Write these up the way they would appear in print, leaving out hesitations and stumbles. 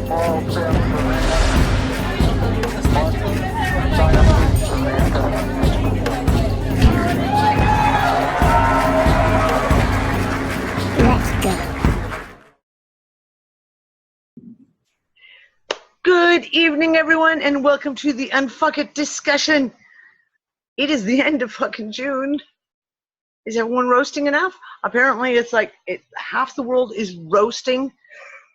All steps Samantha. Let's go. Good evening, everyone, and welcome to the UnFuckIt Discussion. It is the end of fucking June. Is everyone roasting enough? Apparently, it's like half the world is roasting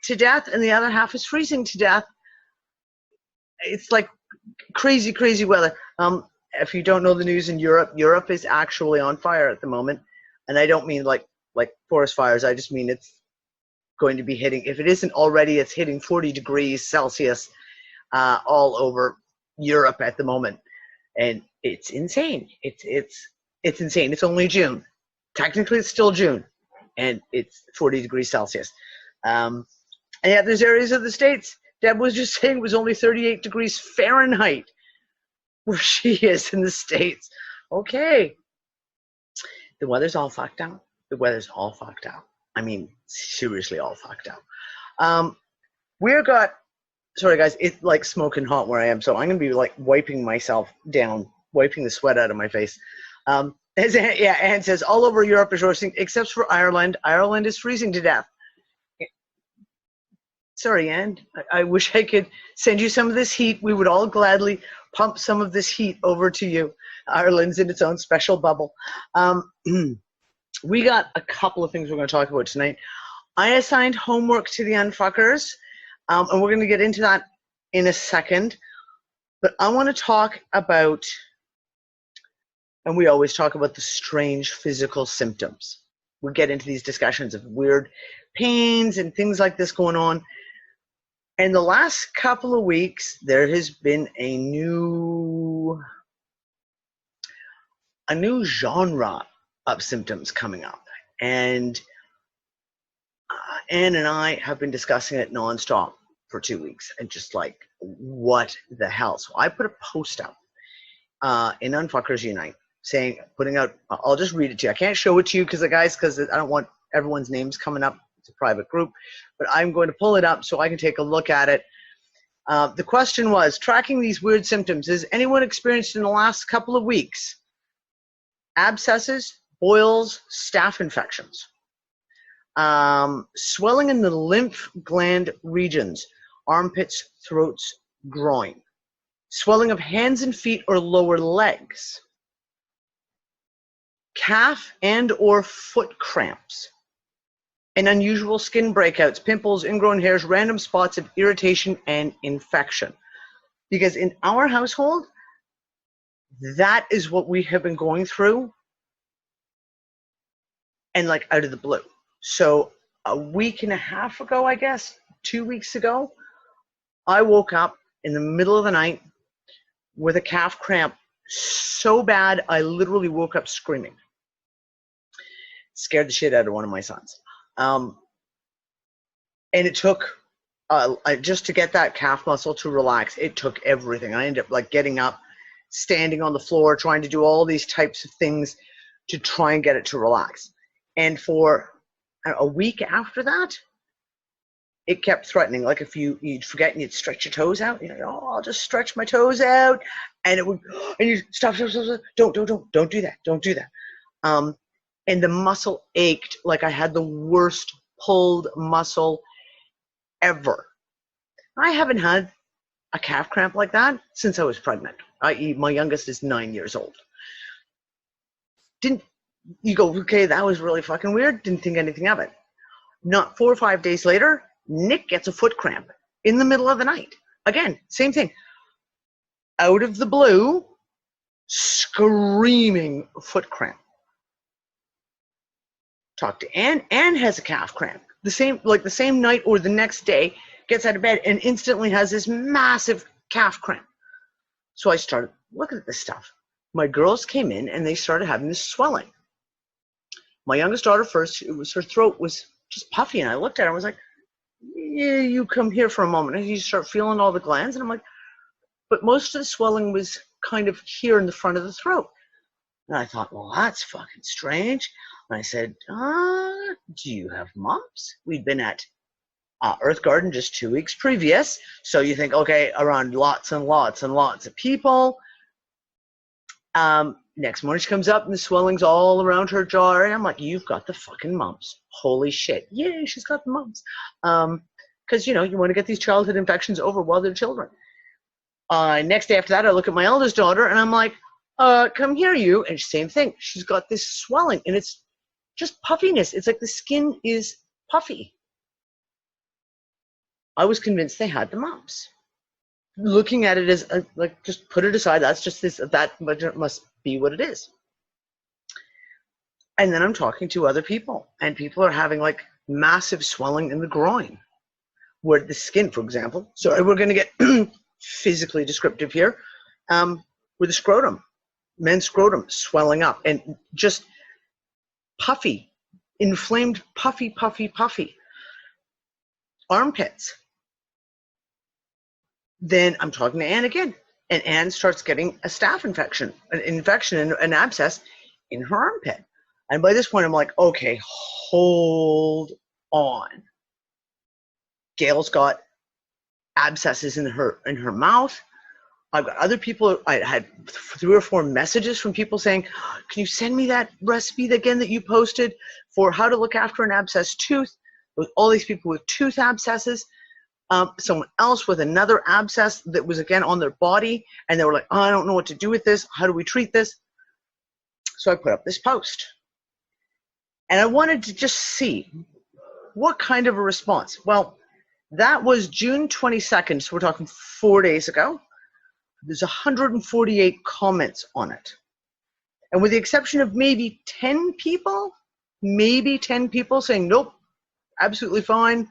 to death, and the other half is freezing to death. It's like crazy, crazy weather. If you don't know the news in Europe, Europe is actually on fire at the moment, and I don't mean like forest fires. I just mean it's going to be hitting, if it isn't already, it's hitting 40 degrees Celsius all over Europe at the moment, and it's insane. It's insane. It's only June. Technically, it's still June, and it's 40 degrees Celsius. And yet, there's areas of the States. Deb was just saying it was only 38 degrees Fahrenheit where she is in the States. Okay. The weather's all fucked out. The weather's all fucked out. I mean, seriously all fucked out. Sorry guys, it's like smoking hot where I am, so I'm going to be like wiping myself down, wiping the sweat out of my face. Anne says, all over Europe is roasting, except for Ireland. Ireland is freezing to death. Sorry, Anne. I wish I could send you some of this heat. We would all gladly pump some of this heat over to you. Ireland's in its own special bubble. We got a couple of things we're going to talk about tonight. I assigned homework to the Unfuckers, and we're going to get into that in a second. But I want to talk about, and we always talk about, the strange physical symptoms. We get into these discussions of weird pains and things like this going on. In the last couple of weeks, there has been a new genre of symptoms coming up, and Anne and I have been discussing it nonstop for 2 weeks, and just like, what the hell? So I put a post out in Unfuckers Unite saying, I'll just read it to you. I can't show it to you because I don't want everyone's names coming up. It's a private group, but I'm going to pull it up so I can take a look at it. The question was, tracking these weird symptoms, has anyone experienced in the last couple of weeks abscesses, boils, staph infections, swelling in the lymph gland regions, armpits, throats, groin, swelling of hands and feet or lower legs, calf and or foot cramps, and unusual skin breakouts, pimples, ingrown hairs, random spots of irritation and infection. Because in our household, that is what we have been going through, and like out of the blue. So a week and a half ago, I guess, 2 weeks ago, I woke up in the middle of the night with a calf cramp so bad I literally woke up screaming. Scared the shit out of one of my sons. And it took, just to get that calf muscle to relax, it took everything. I ended up like getting up, standing on the floor, trying to do all these types of things to try and get it to relax. And for a week after that, it kept threatening. Like if you'd forget and you'd stretch your toes out, I'll just stretch my toes out, and it would, and you stop, don't do that. And the muscle ached like I had the worst pulled muscle ever. I haven't had a calf cramp like that since I was pregnant, i.e. my youngest is 9 years old. You go, okay, that was really fucking weird. Didn't think anything of it. Not 4 or 5 days later, Nick gets a foot cramp in the middle of the night. Again, same thing. Out of the blue, screaming foot cramp. Talk to Anne. Anne has a calf cramp. The same night or the next day, gets out of bed and instantly has this massive calf cramp. So I started looking at this stuff. My girls came in and they started having this swelling. My youngest daughter first, her throat was just puffy, and I looked at her and was like, yeah, you come here for a moment. And you start feeling all the glands, and I'm like, but most of the swelling was kind of here in the front of the throat. And I thought, well, that's fucking strange. And I said, do you have mumps? We'd been at Earth Garden just 2 weeks previous. So you think, okay, around lots and lots and lots of people. Next morning she comes up and the swelling's all around her jaw. And I'm like, you've got the fucking mumps. Holy shit. Yay, she's got the mumps. Because, you want to get these childhood infections over while they're children. Next day after that, I look at my eldest daughter and I'm like, come here, you. And same thing. She's got this swelling and it's just puffiness. It's like the skin is puffy. I was convinced they had the mumps. Looking at it as like, just put it aside. That's just this, that must be what it is. And then I'm talking to other people and people are having like massive swelling in the groin where the skin, for example, sorry, we're going to get physically descriptive here, with the scrotum, men's scrotum swelling up and just puffy, inflamed, puffy. Armpits. Then I'm talking to Anne again, and Anne starts getting a staph infection, an abscess in her armpit. And by this point, I'm like, okay, hold on. Gail's got abscesses in her mouth. I've got other people. I had 3 or 4 messages from people saying, can you send me that recipe again that you posted for how to look after an abscessed tooth? With all these people with tooth abscesses. Someone else with another abscess that was again on their body, and they were like, oh, I don't know what to do with this. How do we treat this? So I put up this post. And I wanted to just see what kind of a response. Well, that was June 22nd, so we're talking 4 days ago. There's 148 comments on it. And with the exception of maybe 10 people saying, nope, absolutely fine.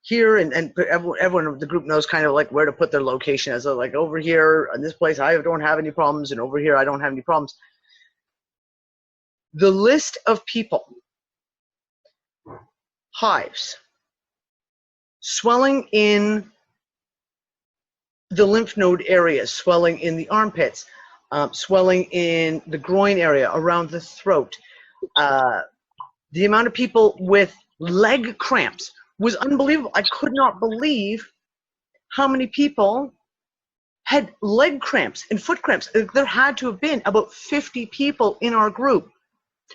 Here, and everyone in the group knows kind of like where to put their location, as like over here in this place I don't have any problems, and over here I don't have any problems. The list of people: hives, swelling in the lymph node areas, swelling in the armpits, swelling in the groin area, around the throat. The amount of people with leg cramps was unbelievable. I could not believe how many people had leg cramps and foot cramps. There had to have been about 50 people in our group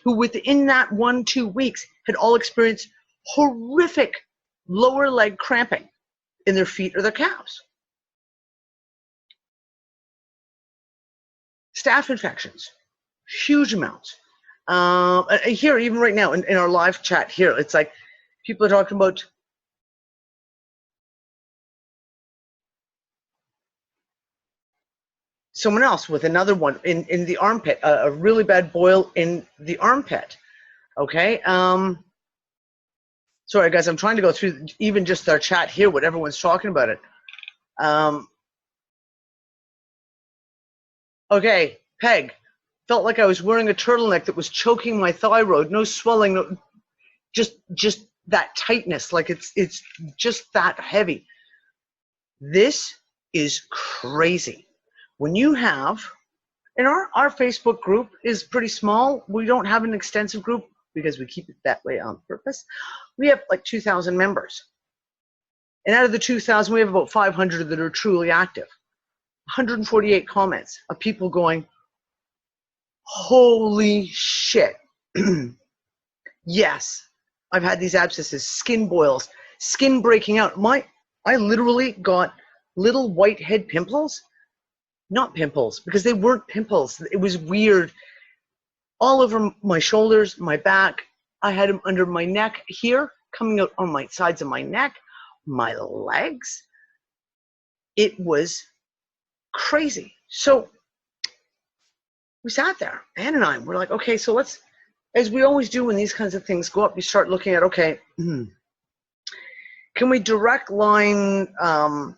who within that 1-2 weeks had all experienced horrific lower leg cramping in their feet or their calves. Staph infections, huge amounts. Here, even right now in our live chat here, it's like people are talking about someone else with another one in the armpit, a really bad boil in the armpit. Okay. Sorry, guys, I'm trying to go through even just our chat here, what everyone's talking about it. Okay, Peg, felt like I was wearing a turtleneck that was choking my thyroid. No swelling, no, just that tightness, like it's just that heavy. This is crazy. When you have, and our Facebook group is pretty small. We don't have an extensive group because we keep it that way on purpose. We have like 2,000 members. And out of the 2,000, we have about 500 that are truly active. 148 comments of people going, holy shit. Yes, I've had these abscesses, skin boils, skin breaking out. I literally got little white head pimples. Not pimples, because they weren't pimples. It was weird. All over my shoulders, my back. I had them under my neck here, coming out on my sides of my neck, my legs. It was crazy. So we sat there, Ann and I, we're like, okay, so let's, as we always do when these kinds of things go up, you start looking at, okay, can we direct line, can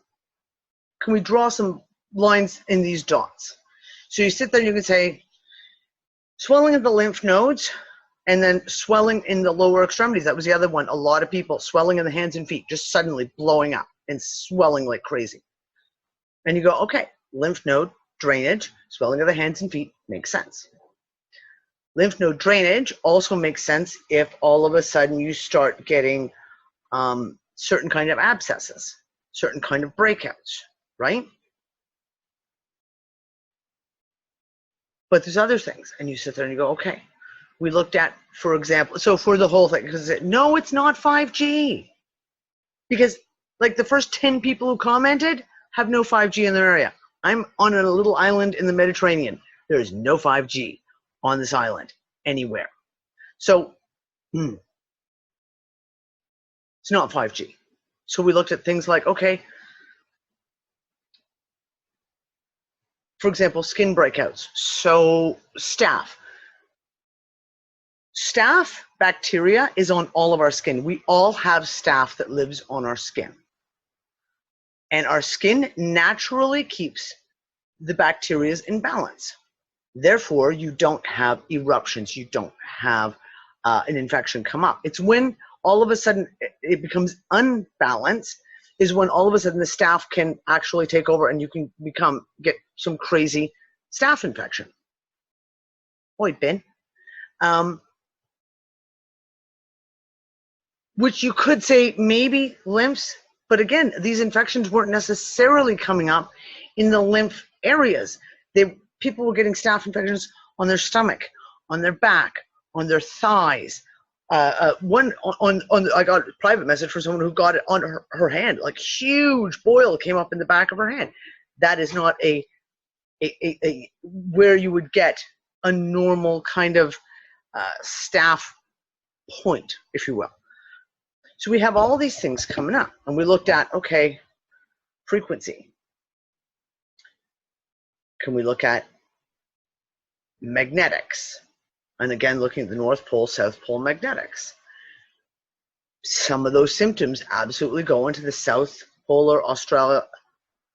we draw some lines in these dots? So you sit there and you can say, swelling of the lymph nodes, and then swelling in the lower extremities. That was the other one. A lot of people, swelling in the hands and feet, just suddenly blowing up and swelling like crazy. And you go, okay, lymph node drainage, swelling of the hands and feet makes sense. Lymph node drainage also makes sense if all of a sudden you start getting certain kind of abscesses, certain kind of breakouts, right? But there's other things, and you sit there and you go, okay. We looked at, for example, so for the whole thing, because no, it's not 5G. Because like the first 10 people who commented have no 5G in their area. I'm on a little island in the Mediterranean. There is no 5G on this island anywhere. So it's not 5G. So we looked at things like, okay, for example, skin breakouts. So staph bacteria is on all of our skin. We all have staph that lives on our skin. And our skin naturally keeps the bacteria in balance. Therefore, you don't have eruptions. You don't have an infection come up. It's when all of a sudden it becomes unbalanced is when all of a sudden the staph can actually take over and you can get some crazy staph infection. Oi, Ben. Which you could say maybe lymphs, but again, these infections weren't necessarily coming up in the lymph areas. People were getting staph infections on their stomach, on their back, on their thighs. I got a private message from someone who got it on her hand, like huge boil came up in the back of her hand. That is not a where you would get a normal kind of staph point, if you will. So we have all these things coming up, and we looked at, okay, frequency. Can we look at magnetics? And again, looking at the North Pole, South Pole magnetics. Some of those symptoms absolutely go into the South Polar Australia.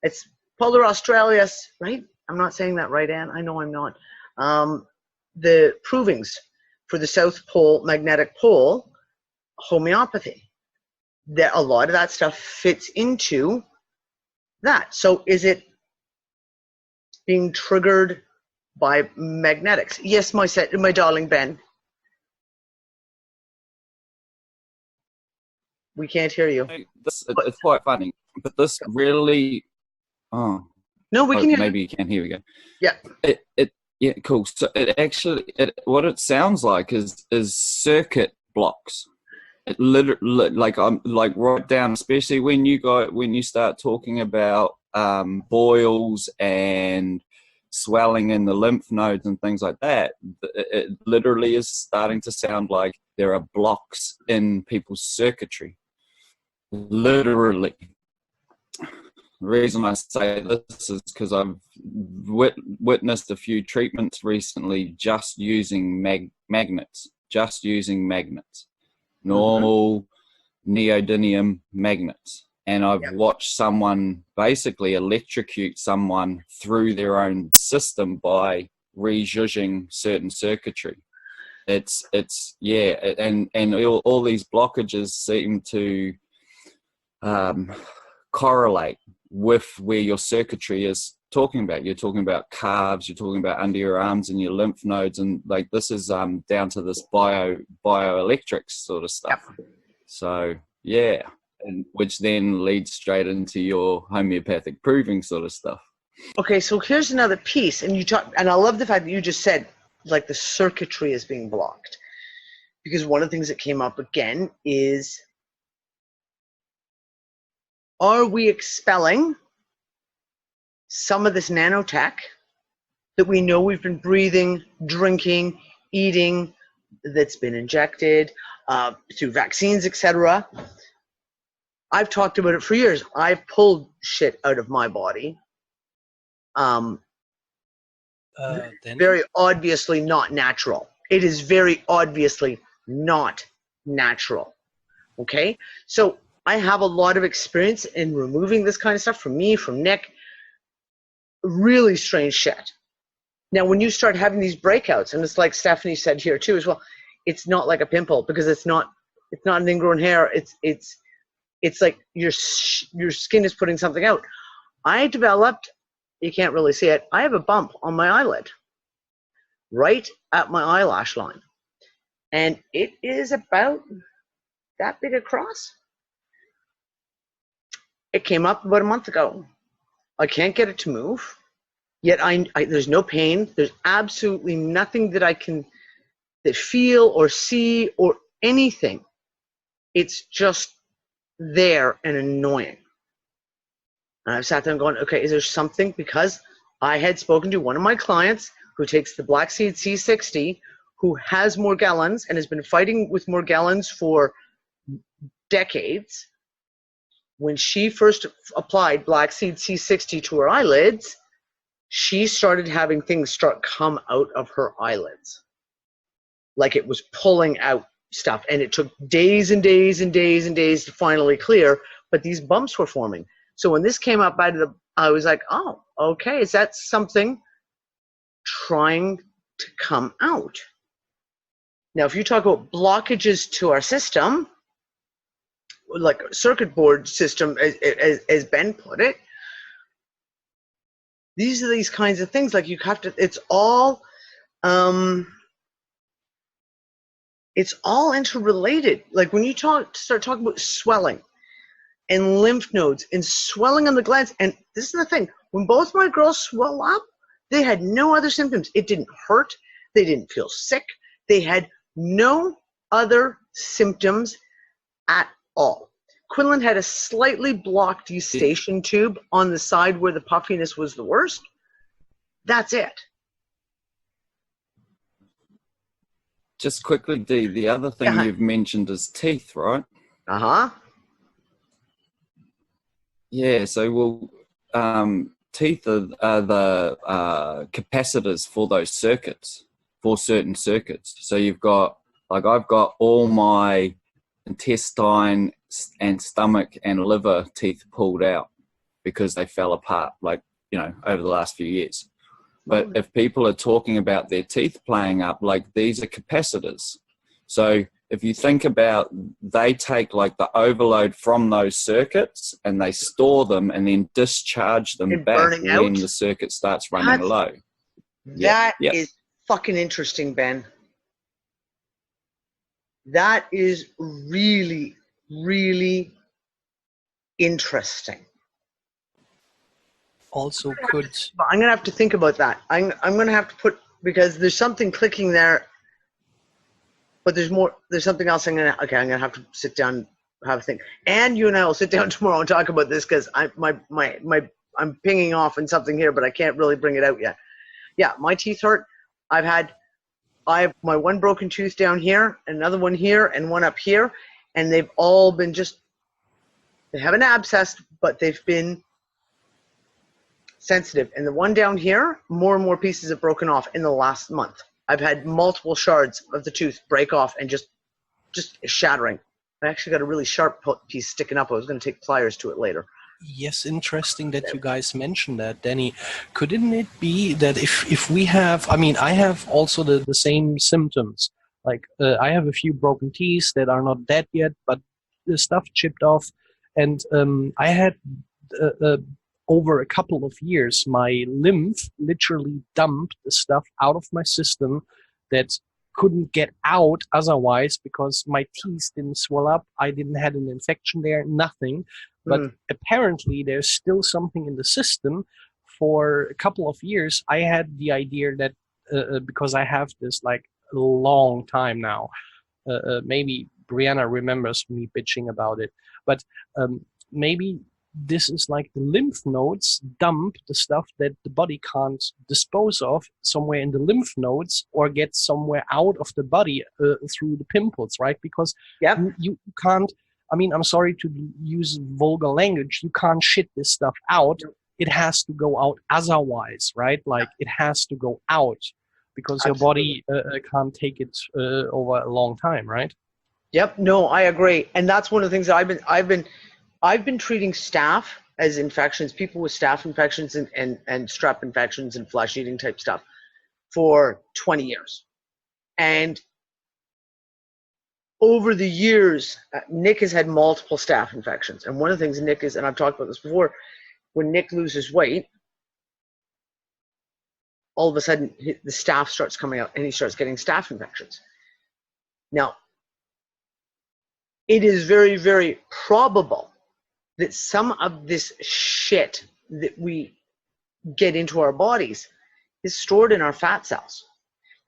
It's Polar Australis, right? I'm not saying that right, Anne. I know I'm not. The provings for the South Pole magnetic pole, homeopathy. That a lot of that stuff fits into that. So is it being triggered by magnetics? Yes, my darling Ben. We can't hear you. It's quite funny, but this really. Oh. No, we can hear. Maybe you can. Here we go. Yeah. Yeah, cool. So what it sounds like is circuit blocks. It literally, like right down, especially when you start talking about boils and swelling in the lymph nodes and things like that. It literally is starting to sound like there are blocks in people's circuitry. Literally. The reason I say this is because I've witnessed a few treatments recently just using magnets. Normal neodymium magnets. And I've watched someone basically electrocute someone through their own system by rejudging certain circuitry. It's and all these blockages seem to correlate with where your circuitry is talking about. You're talking about calves, you're talking about under your arms and your lymph nodes, and like this is down to this bioelectrics sort of stuff. Yep. So yeah, and which then leads straight into your homeopathic proving sort of stuff. Okay, so here's another piece, and I love the fact that you just said like the circuitry is being blocked, because one of the things that came up again is, are we expelling some of this nanotech that we know we've been breathing, drinking, eating, that's been injected through vaccines, etc.? I've talked about it for years. I've pulled shit out of my body. Very obviously not natural. It is very obviously not natural. Okay? So I have a lot of experience in removing this kind of stuff from me, from Nick. Really strange shit. Now, when you start having these breakouts, and it's like Stephanie said here too as well, it's not like a pimple, because it's not an ingrown hair. It's like your skin is putting something out. I developed, you can't really see it, I have a bump on my eyelid, right at my eyelash line. And it is about that big across. It came up about a month ago. I can't get it to move. Yet there's no pain. There's absolutely nothing that I can feel or see or anything. It's just there and annoying. And I've sat there and gone, okay, is there something? Because I had spoken to one of my clients who takes the Black Seed C60, who has Morgellons and has been fighting with Morgellons for decades. When she first applied Black Seed C60 to her eyelids, she started having things come out of her eyelids. Like it was pulling out stuff. And it took days and days and days and days to finally clear, but these bumps were forming. So when this came up I was like, oh, okay, is that something trying to come out? Now, if you talk about blockages to our system, like a circuit board system, as Ben put it, these are these kinds of things. Like you have to, it's all interrelated. Like when you start talking about swelling and lymph nodes and swelling on the glands, and this is the thing, when both my girls swell up, they had no other symptoms. It didn't hurt. They didn't feel sick. They had no other symptoms at all. Quinlan had a slightly blocked eustachian tube on the side where the puffiness was the worst. That's it. Just quickly, Dee, the other thing you've mentioned is teeth, right? Uh-huh. Yeah, so teeth are the capacitors for those circuits, for certain circuits. So you've got, like I've got all my intestine and stomach and liver teeth pulled out because they fell apart, like, over the last few years. But if people are talking about their teeth playing up, like these are capacitors. So if you think about, they take like the overload from those circuits and they store them and then discharge them back when the circuit starts running low. That is fucking interesting, Ben. That is really, really interesting. Also could... I'm going to have to think about that. I'm going to have to put, because there's something clicking there, but there's something else I'm going to have to sit down, have a think. And you and I will sit down tomorrow and talk about this, because I'm pinging off in something here, but I can't really bring it out yet. Yeah, my teeth hurt. I have my one broken tooth down here, another one here, and one up here, and they've all been they haven't abscessed, but they've been sensitive. And the one down here, more and more pieces have broken off in the last month. I've had multiple shards of the tooth break off and just shattering. I actually got a really sharp piece sticking up. I was going to take pliers to it later. Yes, interesting that you guys mentioned that, Danny. Couldn't it be that if we have, I have also the same symptoms. Like I have a few broken teeth that are not dead yet, but the stuff chipped off. And I had over a couple of years, my lymph literally dumped the stuff out of my system that couldn't get out otherwise because my teeth didn't swell up. I didn't have an infection there, nothing. But apparently there's still something in the system. For a couple of years, I had the idea that because I have this like a long time now, maybe Brianna remembers me bitching about it, but maybe this is like the lymph nodes dump the stuff that the body can't dispose of somewhere in the lymph nodes or get somewhere out of the body through the pimples, right? Because you can't, I'm sorry to use vulgar language, you can't shit this stuff out. It has to go out otherwise, right? Like it has to go out because your body can't take it over a long time, right? Yep, no, I agree. And that's one of the things that I've been treating staph as infections, people with staph infections and strep infections and flesh eating type stuff for 20 years. And over the years, Nick has had multiple staph infections. And one of the things Nick is, and I've talked about this before, when Nick loses weight, all of a sudden the staph starts coming out and he starts getting staph infections. Now, it is very, very probable that some of this shit that we get into our bodies is stored in our fat cells.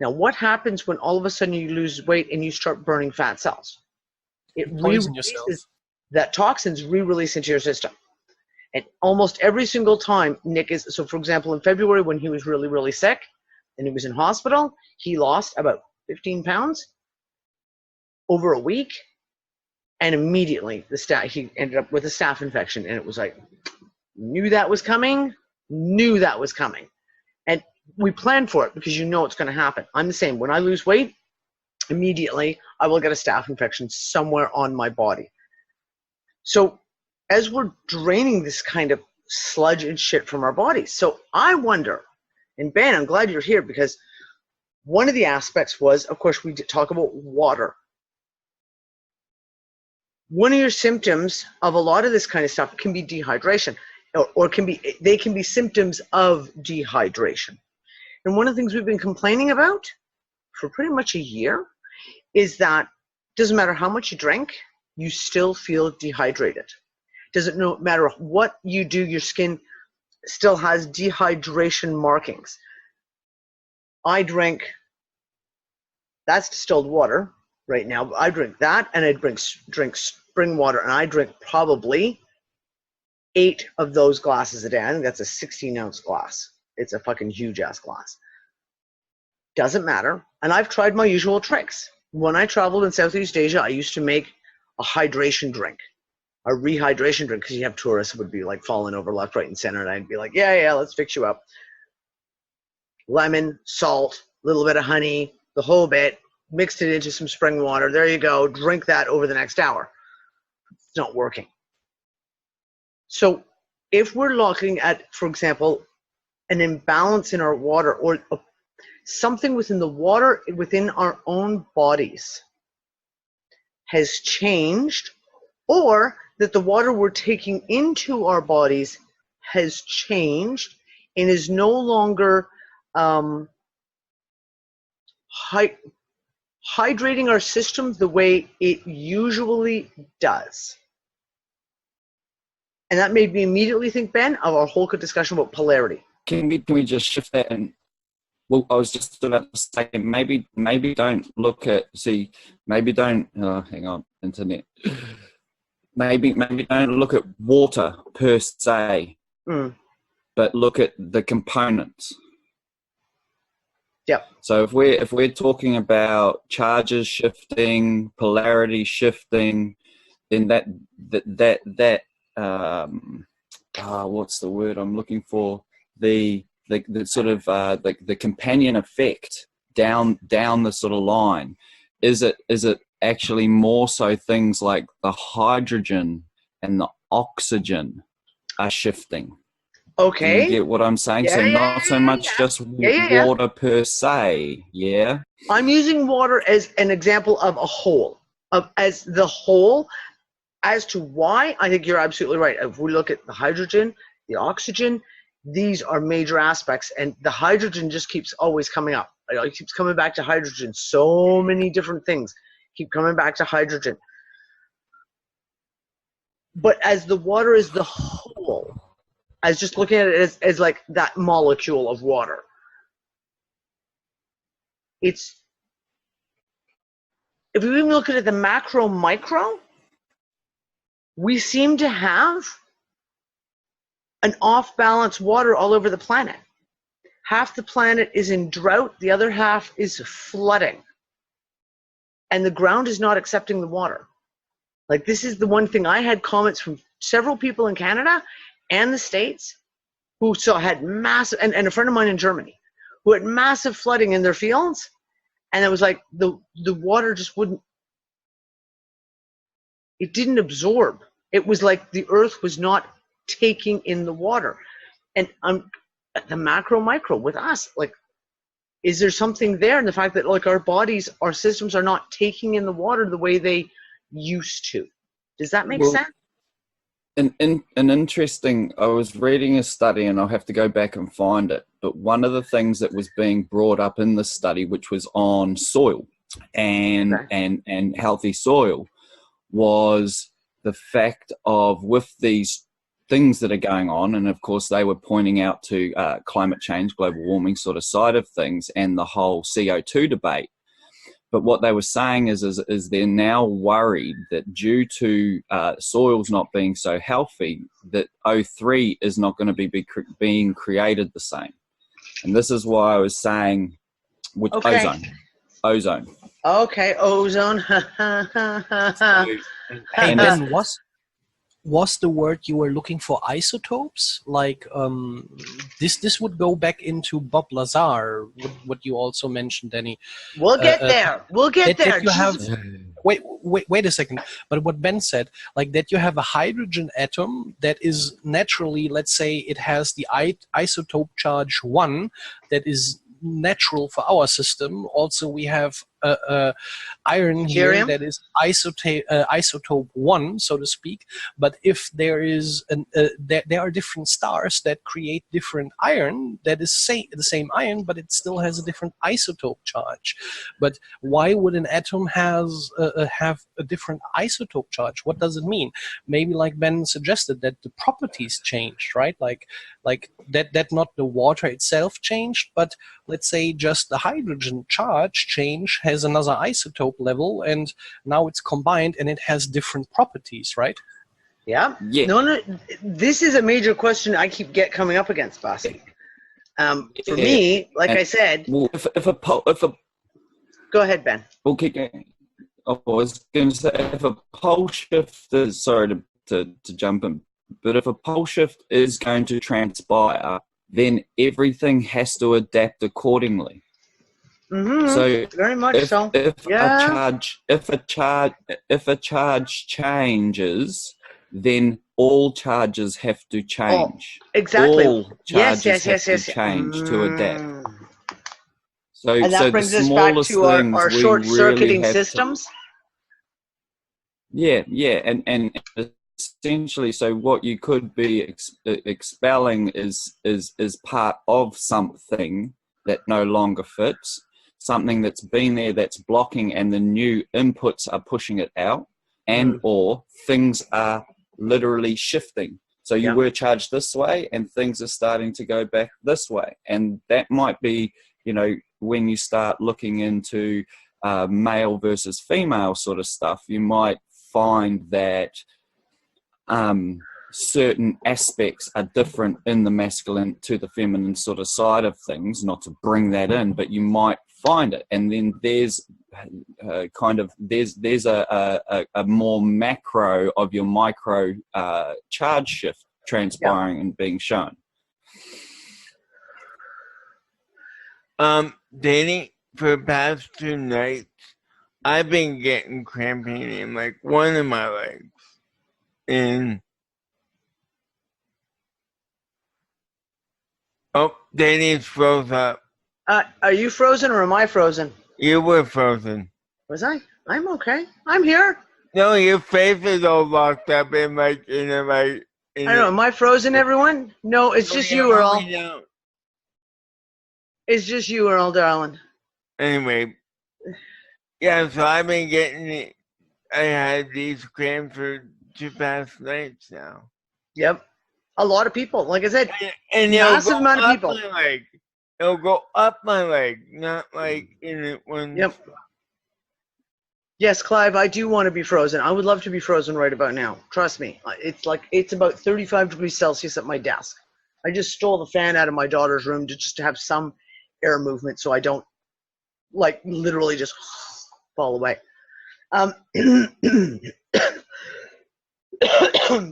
Now, what happens when all of a sudden you lose weight and you start burning fat cells? It Poison yourself. re-releases, that toxins re-release into your system. And almost every single time Nick is, so for example, in February when he was really, really sick and he was in hospital, he lost about 15 pounds over a week. And immediately he ended up with a staph infection. And it was like, knew that was coming. And we planned for it because you know it's going to happen. I'm the same. When I lose weight, immediately I will get a staph infection somewhere on my body. So as we're draining this kind of sludge and shit from our bodies. So I wonder, and Ben, I'm glad you're here because one of the aspects was, of course, we did talk about water. One of your symptoms of a lot of this kind of stuff can be dehydration, or they can be symptoms of dehydration. And one of the things we've been complaining about for pretty much a year is that it doesn't matter how much you drink, you still feel dehydrated. Doesn't matter what you do, your skin still has dehydration markings. I drink, that's distilled water right now. I drink that, and I drink spring water, and I drink probably 8 of those glasses a day. I think that's a 16-ounce glass. It's a fucking huge-ass glass. Doesn't matter. And I've tried my usual tricks. When I traveled in Southeast Asia, I used to make a hydration drink, a rehydration drink, because you have tourists who would be like falling over left, right, and center, and I'd be like, yeah, let's fix you up. Lemon, salt, a little bit of honey, the whole bit, mixed it into some spring water. There you go. Drink that over the next hour. It's not working. So if we're looking at, for example, an imbalance in our water or something within the water within our own bodies has changed, or that the water we're taking into our bodies has changed and is no longer hydrating our system the way it usually does. And that made me immediately think, Ben, of our whole discussion about polarity. Can we just shift that? And well, I was just about to say, maybe don't look at, maybe don't, hang on, internet. Maybe don't look at water per se, but look at the components. Yep. So if we're talking about charges shifting, polarity shifting, then that what's the word I'm looking for? The sort of the companion effect down the sort of line. Is it actually more so things like the hydrogen and the oxygen are shifting? Okay. Do you get what I'm saying? Yeah, so not so much just water per se. Yeah. I'm using water as an example of a whole, as the whole. As to why, I think you're absolutely right. If we look at the hydrogen, the oxygen, these are major aspects, and the hydrogen just keeps always coming up. It keeps coming back to hydrogen. So many different things keep coming back to hydrogen. But as the water is the whole, as just looking at it as like that molecule of water, it's, if we even look at it the macro micro, we seem to have an off-balance water all over the planet. Half the planet is in drought, the other half is flooding. And the ground is not accepting the water. Like, this is the one thing. I had comments from several people in Canada and the States who had massive, and a friend of mine in Germany, who had massive flooding in their fields. And it was like the water just wouldn't, it didn't absorb. It was like the earth was not taking in the water. And the macro micro with us, like, is there something there in the fact that, like, our bodies, our systems are not taking in the water the way they used to? Does that make sense? An interesting, I was reading a study, and I'll have to go back and find it, but one of the things that was being brought up in the study, which was on soil and healthy soil, was the fact of with these things that are going on, and of course they were pointing out to climate change, global warming sort of side of things, and the whole CO2 debate. But what they were saying is they're now worried that due to soils not being so healthy, that O3 is not going to be being created the same. And this is why I was saying with ozone. Okay, ozone. Hey, Ben, was the word you were looking for isotopes? Like this would go back into Bob Lazar, what you also mentioned, Danny. We'll get there. We'll get there. That you have, wait a second. But what Ben said, like that you have a hydrogen atom that is naturally, let's say, it has the isotope charge 1 that is natural for our system. Also, we have iron here that is isotope 1, so to speak. But if there is there are different stars that create different iron that is the same iron, but it still has a different isotope charge. But why would an atom have a different isotope charge? What does it mean? Maybe like Ben suggested, that the properties changed, right? Like that not the water itself changed, but let's say just the hydrogen charge change has another isotope level, and now it's combined and it has different properties, right? Yeah. No, this is a major question I keep coming up against, Bossy. For me, like I said, well, if a go ahead, Ben. Okay. I was going to say, if a pole shift is, sorry to jump in, but if a pole shift is going to transpire, then everything has to adapt accordingly. Mm-hmm. So very much so. If a charge changes, then all charges have to change. Oh, exactly. All charges have to change to adapt. So, and that brings us back to our short-circuiting systems. Yeah, and essentially, so what you could be expelling is part of something that no longer fits, something that's been there that's blocking, and the new inputs are pushing it out, and or things are literally shifting. So you were charged this way, and things are starting to go back this way, and that might be, when you start looking into male versus female sort of stuff, you might find that certain aspects are different in the masculine to the feminine sort of side of things, not to bring that in, but you might find it. And then there's there's a more macro of your micro charge shift transpiring and being shown. Danny, for the past 2 nights, I've been getting cramping in like one of my legs. And Danny's froze up. Are you frozen or am I frozen? You were frozen. Was I? I'm okay. I'm here. No, your face is all locked up in I don't know. Am I frozen, everyone? No, it's just you, Earl. It's just you, Earl, darling. Anyway, yeah, so I've been getting it. I had these cramps for 2 past nights now. Yep. A lot of people, like I said, and massive amount of people. It'll go up my leg, not like in it when. Yep. Yes, Clive, I do want to be frozen. I would love to be frozen right about now. Trust me. It's about 35 degrees Celsius at my desk. I just stole the fan out of my daughter's room just to have some air movement so I don't, literally just fall away.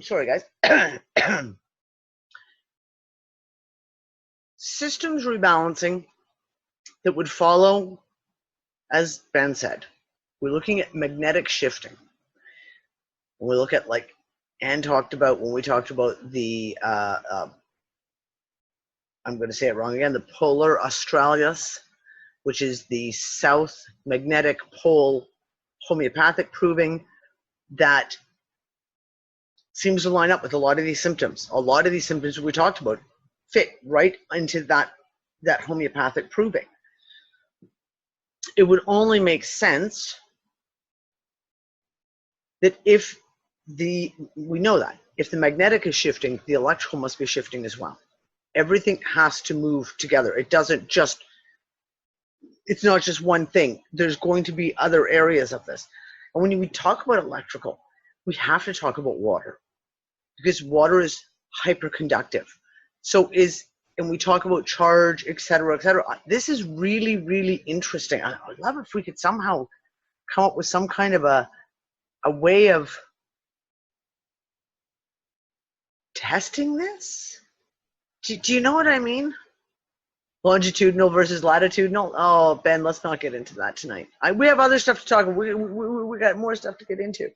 Sorry, guys. Systems rebalancing that would follow, as Ben said, we're looking at magnetic shifting. When we look at, Anne talked about, when we talked about the, I'm going to say it wrong again, the polar australis, which is the south magnetic pole homeopathic proving that seems to line up with a lot of these symptoms. A lot of these symptoms we talked about fit right into that homeopathic proving. It would only make sense that if we know that if the magnetic is shifting, the electrical must be shifting as well. Everything has to move together. It's not just one thing. There's going to be other areas of this. And when we talk about electrical, we have to talk about water, because water is hyperconductive. And we talk about charge, et cetera, et cetera. This is really, really interesting. I'd love if we could somehow come up with some kind of a way of testing this. Do you know what I mean? Longitudinal versus latitudinal. Oh, Ben, let's not get into that tonight. We have other stuff to talk about. We got more stuff to get into.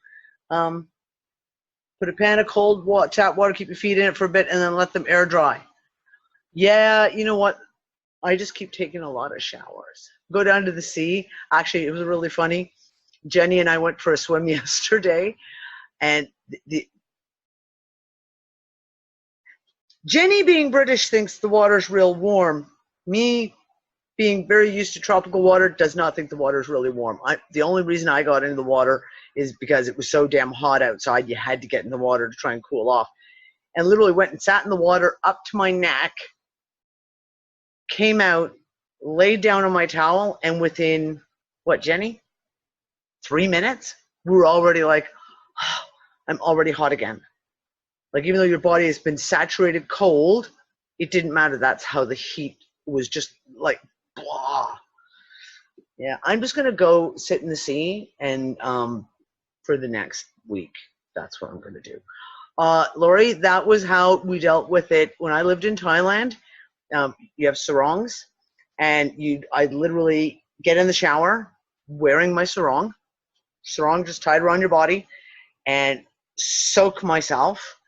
Put a pan of cold tap water, keep your feet in it for a bit, and then let them air dry. Yeah, you know what? I just keep taking a lot of showers. Go down to the sea. Actually, it was really funny. Jenny and I went for a swim yesterday, and Jenny, being British, thinks the water's real warm. Me, being very used to tropical water, does not think the water's really warm. The only reason I got into the water is because it was so damn hot outside. You had to get in the water to try and cool off. And literally went and sat in the water up to my neck, came out, laid down on my towel, and within, what, Jenny? 3 minutes, we were already like, oh, I'm already hot again. Like, even though your body has been saturated cold, it didn't matter. That's how the heat was, just like, blah. Yeah, I'm just going to go sit in the sea and for the next week. That's what I'm going to do. Lori, that was how we dealt with it when I lived in Thailand. You have sarongs, and I'd literally get in the shower wearing my sarong just tied around your body, and soak myself,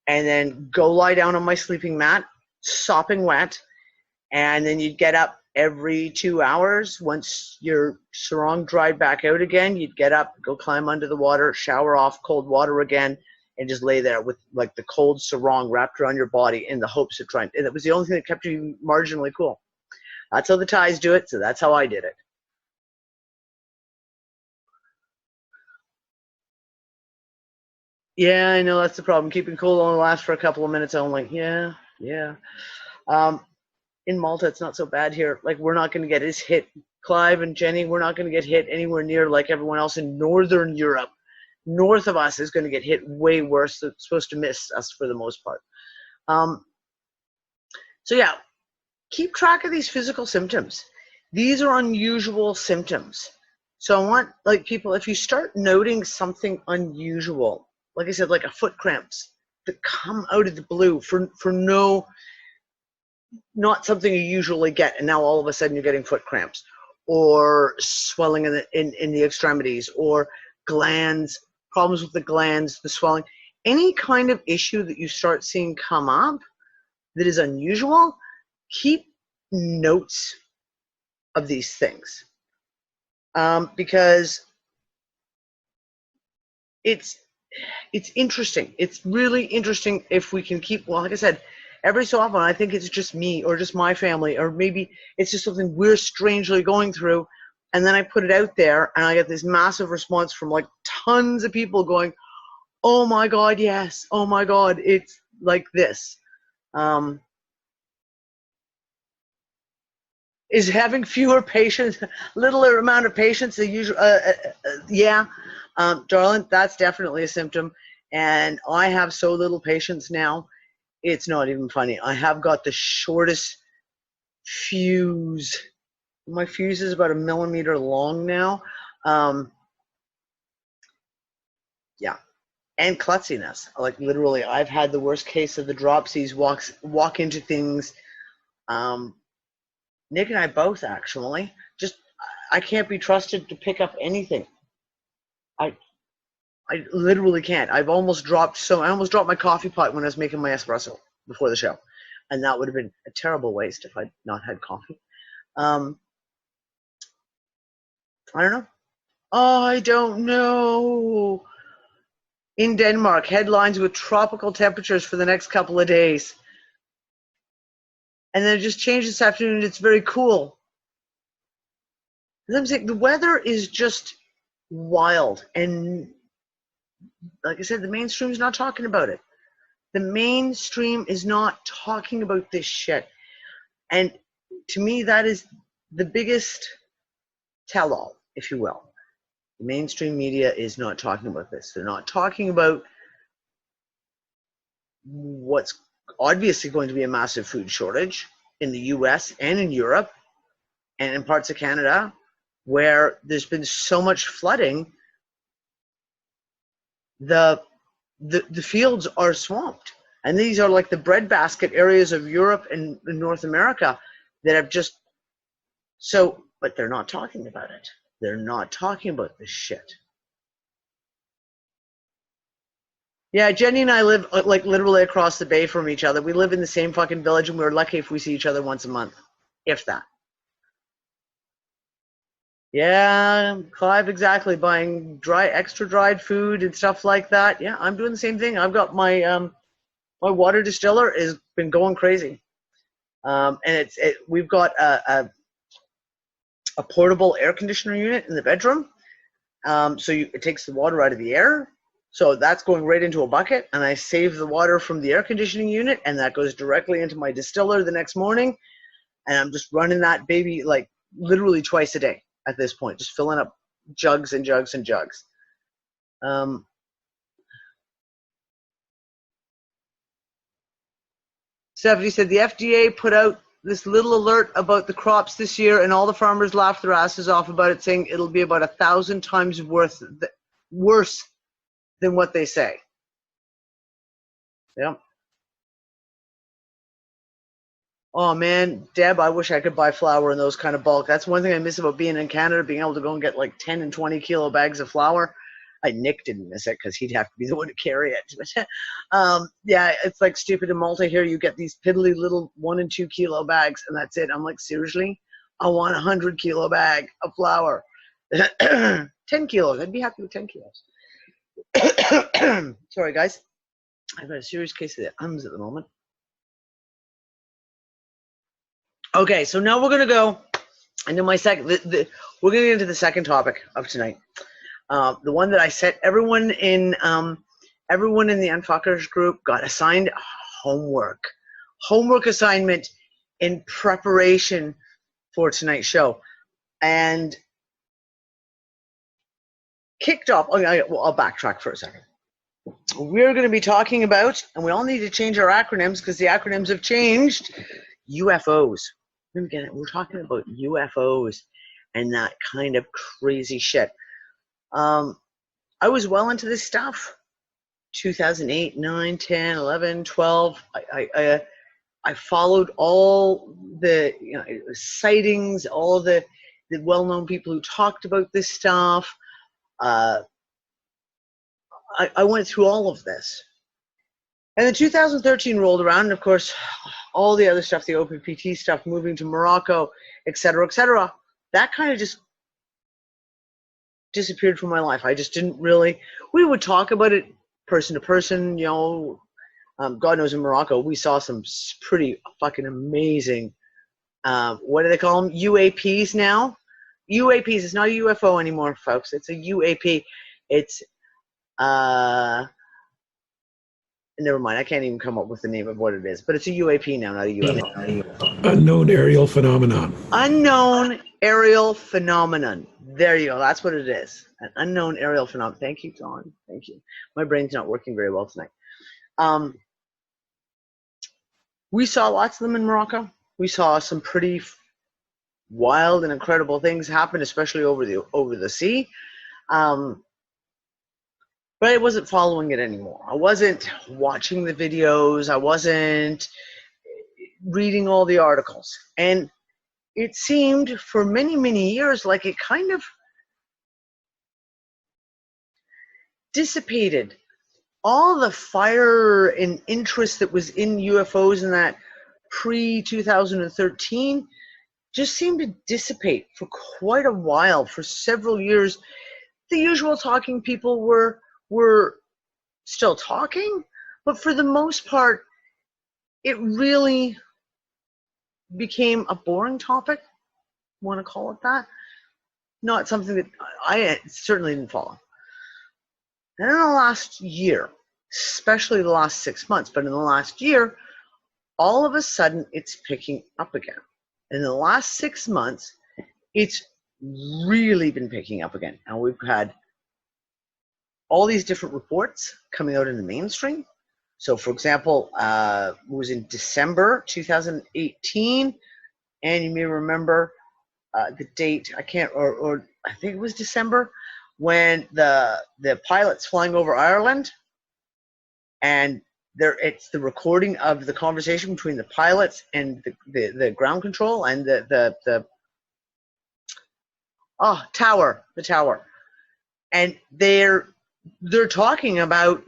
and then go lie down on my sleeping mat, sopping wet, and then you'd get up every 2 hours. Once your sarong dried back out again, you'd get up, go climb under the water, shower off, cold water again, and just lay there with like the cold sarong wrapped around your body in the hopes of trying. And it was the only thing that kept you marginally cool. That's how the Thais do it, so that's how I did it. Yeah, I know that's the problem. Keeping cool only lasts for a couple of minutes only. Yeah. In Malta, it's not so bad here. Like, we're not going to get as hit, Clive and Jenny, we're not going to get hit anywhere near like everyone else in Northern Europe. North of us is going to get hit way worse. It's supposed to miss us for the most part. So yeah, keep track of these physical symptoms. These are unusual symptoms. So I want, like, people, if you start noting something unusual, like I said, like a foot cramps that come out of the blue for not something you usually get, and now all of a sudden you're getting foot cramps, or swelling in the extremities, or glands, problems with the glands, the swelling, any kind of issue that you start seeing come up that is unusual, keep notes of these things, because it's interesting. It's really interesting if we can keep, well, like I said, every so often I think it's just me or just my family, or maybe it's just something we're strangely going through, and then I put it out there and I get this massive response from like tons of people going, oh my God, yes, oh my God, it's like this. Is having fewer patients, littler amount of patients than usual? Yeah, darling, that's definitely a symptom. And I have so little patience now, it's not even funny. I have got the shortest fuse. My fuse is about 1 millimeter long now. Yeah, and klutziness. Like, literally, I've had the worst case of the dropsies. Walk into things. Nick and I both, actually. Just, I can't be trusted to pick up anything. I literally can't. I almost dropped my coffee pot when I was making my espresso before the show, and that would have been a terrible waste if I'd not had coffee. I don't know. I don't know. In Denmark, headlines with tropical temperatures for the next couple of days. And then it just changed this afternoon. It's very cool. And I'm saying the weather is just wild, and like I said, the mainstream is not talking about it. The mainstream is not talking about this shit. And to me, that is the biggest tell-all, if you will. The mainstream media is not talking about this. They're not talking about what's obviously going to be a massive food shortage in the US and in Europe and in parts of Canada where there's been so much flooding, the fields are swamped. And these are like the breadbasket areas of Europe and North America that have just, so, but they're not talking about it. They're not talking about this shit. Yeah, Jenny and I live like literally across the bay from each other. We live in the same fucking village, and we're lucky if we see each other once a month, if that. Yeah, Clive, exactly. Buying extra dried food and stuff like that. Yeah, I'm doing the same thing. I've got my my water distiller has been going crazy, and we've got a portable air conditioner unit in the bedroom. So it takes the water out of the air. So that's going right into a bucket, and I save the water from the air conditioning unit, and that goes directly into my distiller the next morning. And I'm just running that baby like literally twice a day at this point, just filling up jugs and jugs and jugs. Stephanie said the FDA put out this little alert about the crops this year, and all the farmers laughed their asses off about it, saying it'll be about 1,000 times worse than what they say. Yeah. Oh man, Deb, I wish I could buy flour in those kind of bulk. That's one thing I miss about being in Canada, being able to go and get like 10 and 20 kilo bags of flour. Nick didn't miss it because he'd have to be the one to carry it. Yeah, it's like stupid in Malta here. You get these piddly little 1 and 2 kilo bags, and that's it. I'm like, seriously? I want 100 kilo bag of flour. 10 kilos. I'd be happy with 10 kilos. Sorry, guys. I've got a serious case of the ums at the moment. Okay, so now we're going to go into my second. We're going to get into the second topic of tonight. The one that I set everyone in the Unfuckers group got assigned homework assignment in preparation for tonight's show, and kicked off. I'll backtrack for a second. We're going to be talking about, and we all need to change our acronyms because the acronyms have changed. UFOs. We're talking about UFOs and that kind of crazy shit. I was well into this stuff. 2008, 9, 10, 11, 12. I followed all the sightings, all the well-known people who talked about this stuff. I went through all of this. And then 2013 rolled around, and of course, all the other stuff, the OPPT stuff, moving to Morocco, et cetera, that kind of just disappeared from my life. I just didn't really, we would talk about it person to person, God knows in Morocco, we saw some pretty fucking amazing, what do they call them? UAPs now? UAPs, it's not a UFO anymore, folks. It's a UAP. It's, never mind, I can't even come up with the name of what it is, but it's a UAP now, not a UFO. Unknown aerial phenomenon. Unknown aerial phenomenon. There you go. That's what it is. An unknown aerial phenomenon. Thank you, John. Thank you. My brain's not working very well tonight. We saw lots of them in Morocco. We saw some pretty wild and incredible things happen, especially over the sea. But I wasn't following it anymore. I wasn't watching the videos. I wasn't reading all the articles. And it seemed for many, many years like it kind of dissipated. All the fire and interest that was in UFOs in that pre-2013 just seemed to dissipate for quite a while. For several years, the usual talking people were still talking, but for the most part, it really became a boring topic, want to call it that. Not something that I certainly didn't follow. And in the last year, especially the last 6 months, but in the last year, all of a sudden it's picking up again. In the last 6 months, it's really been picking up again. And we've had all these different reports coming out in the mainstream. So, for example, it was in December 2018, and you may remember the date. I think it was December, when the pilots flying over Ireland, and it's the recording of the conversation between the pilots and the ground control and the tower, and they're talking about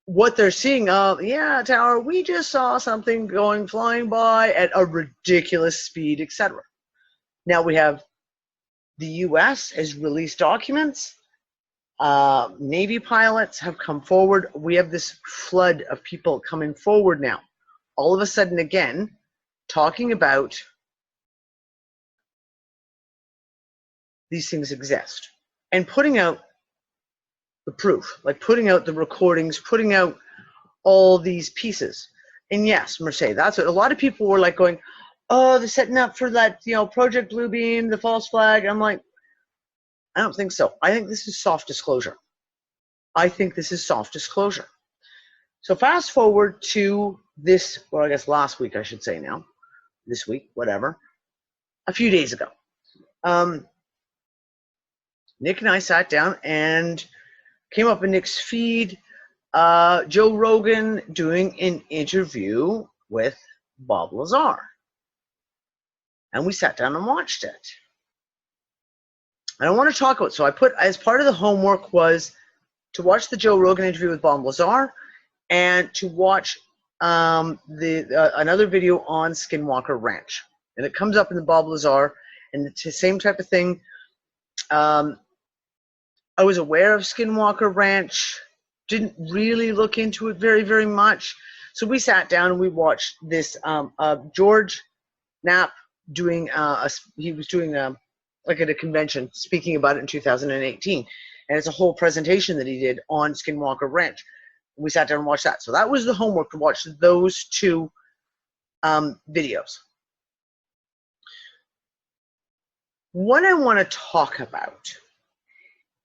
what they're seeing. Tower, we just saw something flying by at a ridiculous speed, etc. Now we have the U.S. has released documents. Navy pilots have come forward. We have this flood of people coming forward now, all of a sudden again, talking about these things exist and putting out the proof, like putting out the recordings, putting out all these pieces. And yes, Mercedes, that's what a lot of people were like going, oh, they're setting up for that, Project Bluebeam, the false flag. I'm like, I don't think so. I think this is soft disclosure. So fast forward to this, or I guess last week, I should say now, this week, whatever, a few days ago. Nick and I sat down and came up in Nick's feed, Joe Rogan doing an interview with Bob Lazar. And we sat down and watched it. And I want to talk about, so I put, as part of the homework was to watch the Joe Rogan interview with Bob Lazar and to watch another video on Skinwalker Ranch. And it comes up in the Bob Lazar, and it's the same type of thing. I was aware of Skinwalker Ranch, didn't really look into it very, very much. So we sat down and we watched this George Knapp doing, he was doing like at a convention, speaking about it in 2018. And it's a whole presentation that he did on Skinwalker Ranch. We sat down and watched that. So that was the homework, to watch those two videos. What I want to talk about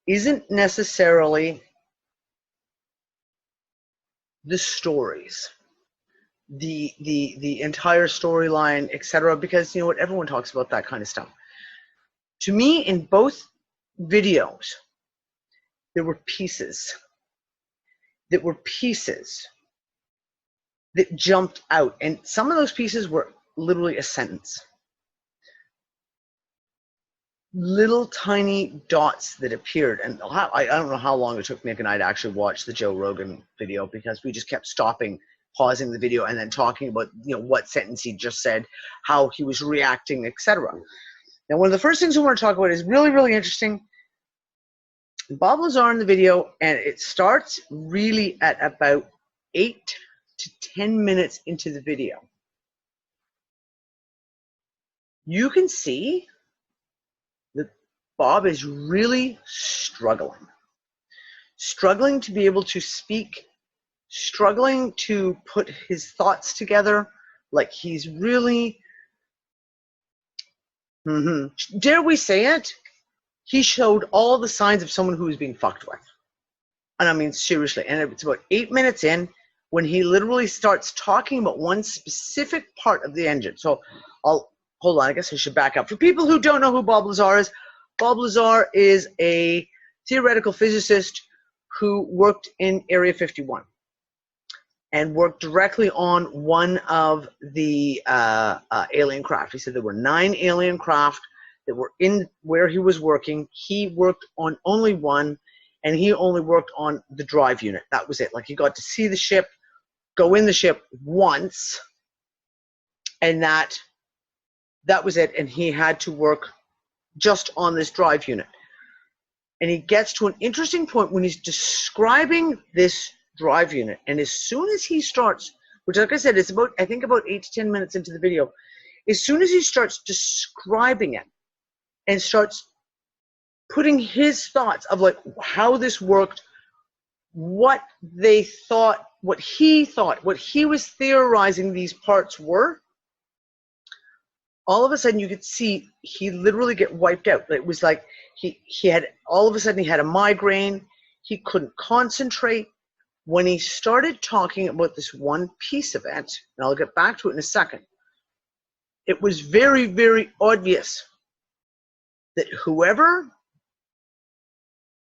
isn't necessarily the stories, the entire storyline, etc., because you know what, everyone talks about that kind of stuff. To me, in both videos, there were pieces that jumped out, and some of those pieces were literally a sentence. Little tiny dots that appeared, and I don't know how long it took Nick and I to actually watch the Joe Rogan video, because we just kept stopping, pausing the video, and then talking about, you know, what sentence he just said, how he was reacting, etc. Now, one of the first things we want to talk about is really, really interesting. Bob Lazar in the video, and it starts really at about 8 to 10 minutes into the video. You can see that Bob is really struggling to be able to speak, struggling to put his thoughts together. Like, he's really, dare we say it, he showed all the signs of someone who was being fucked with. And I mean, seriously. And it's about 8 minutes in when he literally starts talking about one specific part of the engine. So hold on, I guess I should back up. For people who don't know who Bob Lazar is a theoretical physicist who worked in Area 51 and worked directly on one of the alien craft. He said there were 9 alien craft that were in where he was working. He worked on only one, and he only worked on the drive unit. That was it. Like, he got to see the ship, go in the ship once, and that was it. And he had to work just on this drive unit. And he gets to an interesting point when he's describing this drive unit. And as soon as he starts, which, like I said, it's about, I think about 8 to 10 minutes into the video, as soon as he starts describing it and starts putting his thoughts of like how this worked, what they thought, what he was theorizing these parts were, all of a sudden you could see he literally get wiped out. It was like he had, all of a sudden he had a migraine. He couldn't concentrate. When he started talking about this one piece of it, and I'll get back to it in a second, it was very, very obvious that whoever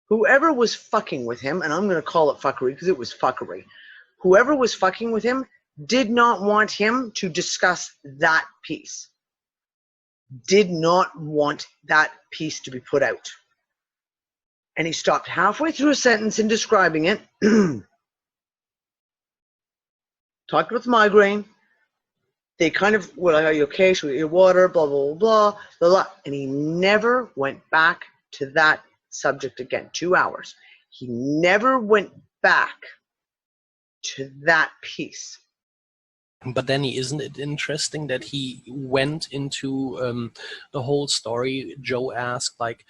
was fucking with him, and I'm going to call it fuckery because it was fuckery, whoever was fucking with him did not want him to discuss that piece, did not want that piece to be put out. And he stopped halfway through a sentence in describing it, talked about the migraine. They kind of were like, are you okay? Should we get your water? Blah, blah, blah, blah, blah. And he never went back to that subject again. 2 hours. He never went back to that piece. But then, isn't it interesting that he went into the whole story? Joe asked, like,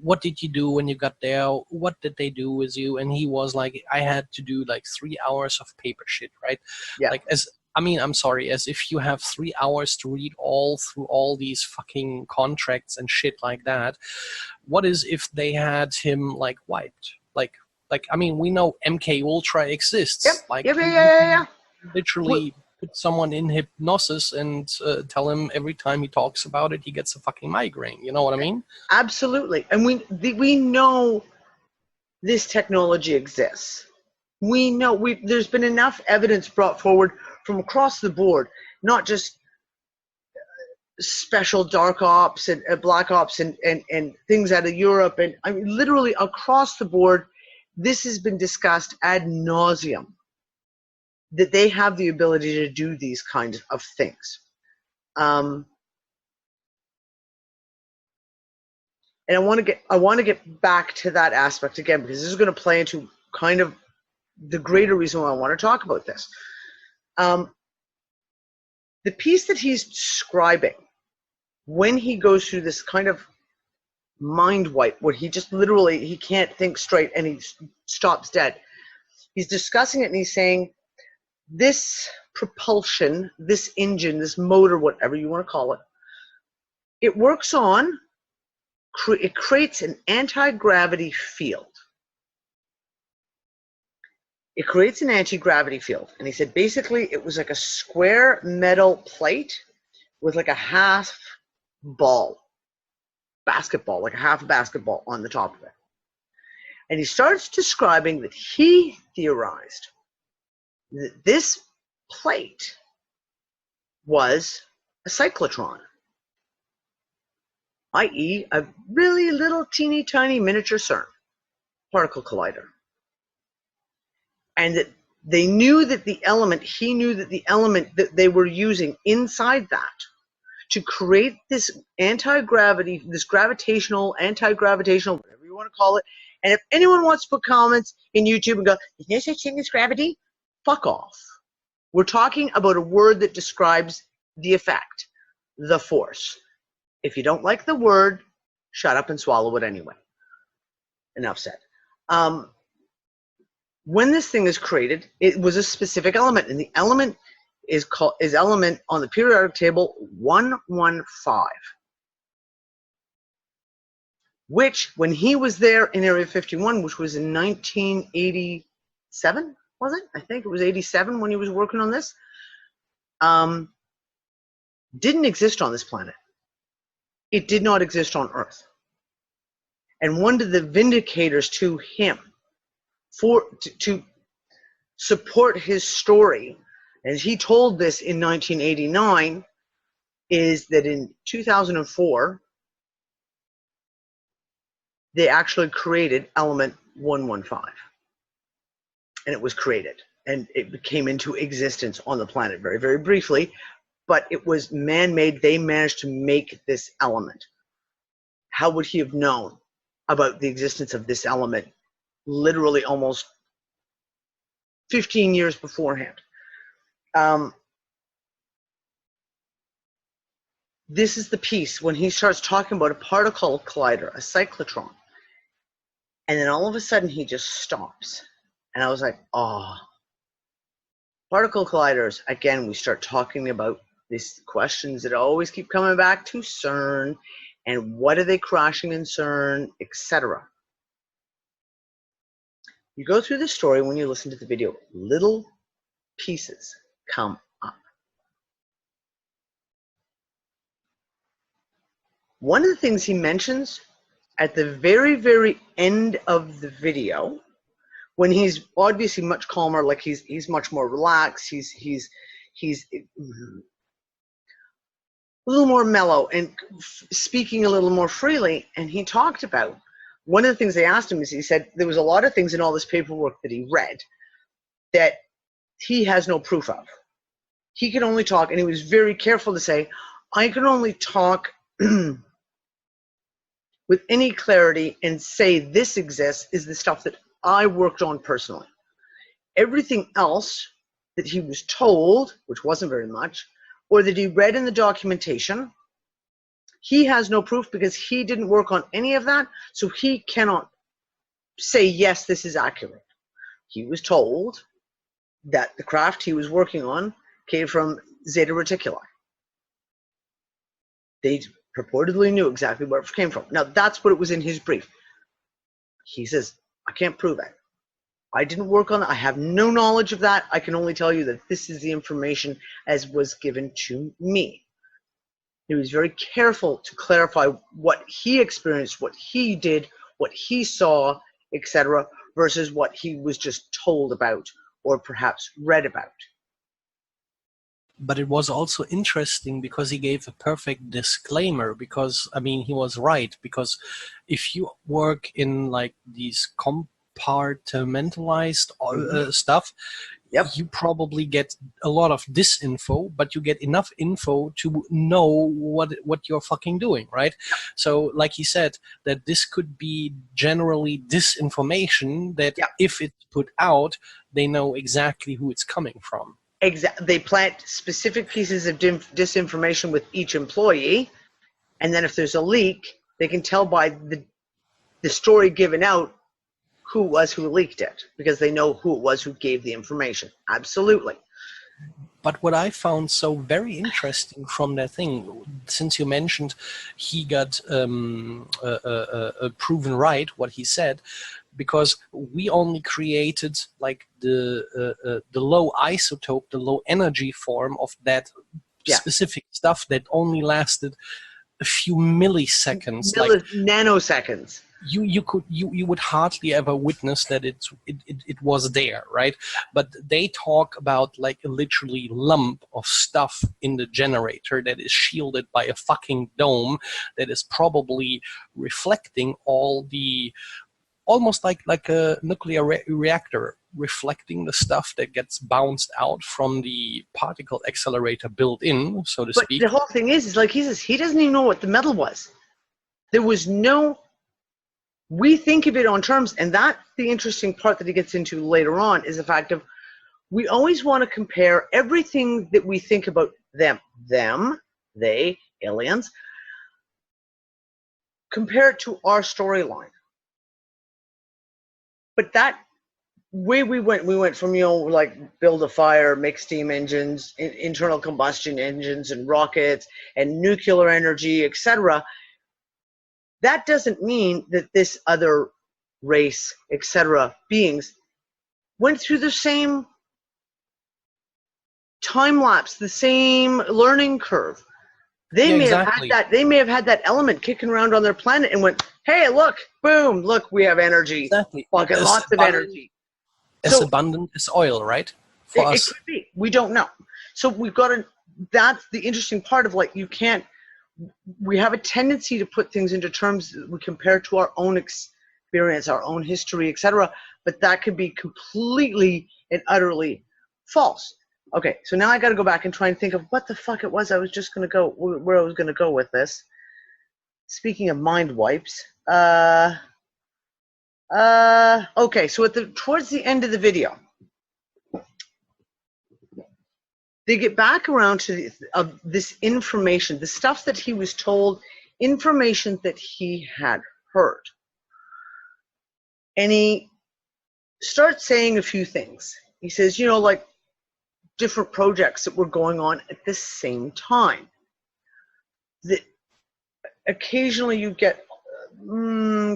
what did you do when you got there? What did they do with you? And he was like, I had to do like 3 hours of paper shit, right? Yeah. Like, I'm sorry, as if you have 3 hours to read through all these fucking contracts and shit like that. What is if they had him like wiped? Like, I mean, we know MK Ultra exists. Yep. Like, Yeah. Literally put someone in hypnosis and tell him every time he talks about it, he gets a fucking migraine. You know what I mean? Absolutely. And we know this technology exists. We know there's been enough evidence brought forward from across the board, not just special dark ops and black ops and things out of Europe. And I mean, literally across the board, this has been discussed ad nauseum, that they have the ability to do these kinds of things. And I want to get back to that aspect again, because this is going to play into kind of the greater reason why I want to talk about this. The piece that he's describing, when he goes through this kind of mind wipe, where he just literally, he can't think straight and he stops dead. He's discussing it and he's saying, this propulsion, this engine, this motor, whatever you want to call it, it works on, it creates an anti-gravity field. It creates an anti-gravity field. And he said basically it was like a square metal plate with like a half basketball, like a half basketball on the top of it. And he starts describing that he theorized that this plate was a cyclotron, i.e. a really little teeny tiny miniature CERN particle collider. And that they knew that the element, he knew that the element that they were using inside that to create this anti-gravity, this gravitational, anti-gravitational, whatever you want to call it. And if anyone wants to put comments in YouTube and go, is there such thing as gravity? Fuck off. We're talking about a word that describes the effect, the force. If you don't like the word, shut up and swallow it anyway. Enough said. When this thing is created, it was a specific element, and the element is element on the periodic table 115, which, when he was there in Area 51, which was in 1987, was it? I think it was 87 when he was working on this, didn't exist on this planet. It did not exist on Earth. And one of the vindicators to him to support his story, as he told this in 1989, is that in 2004, they actually created element 115. And it was created. And it came into existence on the planet very, very briefly. But it was man-made. They managed to make this element. How would he have known about the existence of this element literally almost 15 years beforehand? This is the piece when he starts talking about a particle collider, a cyclotron. And then all of a sudden he just stops. And I was like, oh. Particle colliders. Again, we start talking about these questions that always keep coming back to CERN and what are they crashing in CERN, etc. You go through the story when you listen to the video, little pieces come up. One of the things he mentions at the very, very end of the video, when he's obviously much calmer, like he's much more relaxed, he's a little more mellow and speaking a little more freely, and he talked about, one of the things they asked him is, he said there was a lot of things in all this paperwork that he read that he has no proof of. He could only talk, and he was very careful to say, I can only talk with any clarity and say this exists is the stuff that I worked on personally. Everything else that he was told, which wasn't very much, or that he read in the documentation, he has no proof because he didn't work on any of that, so he cannot say, yes, this is accurate. He was told that the craft he was working on came from Zeta Reticuli. They purportedly knew exactly where it came from. Now, that's what it was in his brief. He says, I can't prove it. I didn't work on it. I have no knowledge of that. I can only tell you that this is the information as was given to me. He was very careful to clarify what he experienced, what he did, what he saw, etc., versus what he was just told about or perhaps read about. But it was also interesting because he gave a perfect disclaimer, because, I mean, he was right, because if you work in like these compartmentalized stuff, Yep. you probably get a lot of disinfo, but you get enough info to know what you're fucking doing, right? So like he said, that this could be generally disinformation that if it's put out, they know exactly who it's coming from. Exactly. They plant specific pieces of disinformation with each employee, and then if there's a leak, they can tell by the story given out who it was who leaked it, because they know who it was who gave the information. Absolutely. But what I found so very interesting from that thing, since you mentioned he got proven right what he said, because we only created like the low isotope, the low energy form of that specific stuff that only lasted a few milliseconds, like nanoseconds. You would hardly ever witness that it was there, right? But they talk about like a literally lump of stuff in the generator that is shielded by a fucking dome that is probably reflecting all the, almost like a nuclear reactor, reflecting the stuff that gets bounced out from the particle accelerator built in, so to speak. But the whole thing is like he says, he doesn't even know what the metal was. There was no, we think of it on terms, and that's the interesting part that he gets into later on, is the fact of we always want to compare everything that we think about them, they, aliens, compare it to our storyline. But that way we went from, you know, like build a fire, make steam engines, internal combustion engines and rockets and nuclear energy, etc. That doesn't mean that this other race, etc., beings went through the same time lapse, the same learning curve. They may have had that. They may have had that element kicking around on their planet and went, "Hey, look, boom! Look, we have energy. Exactly. Fucking lots of energy. As abundant as oil, right? For us, it could be. We don't know. So we've got to. That's the interesting part of like you can't. We have a tendency to put things into terms that we compare to our own experience, our own history, etc. But that could be completely and utterly false. Okay, so now I got to go back and try and think of what the fuck it was I was just going to go, where I was going to go with this. Speaking of mind wipes, okay, so towards the end of the video, they get back around to this information, the stuff that he was told, information that he had heard. And he starts saying a few things. He says, you know, like different projects that were going on at the same time. That occasionally you get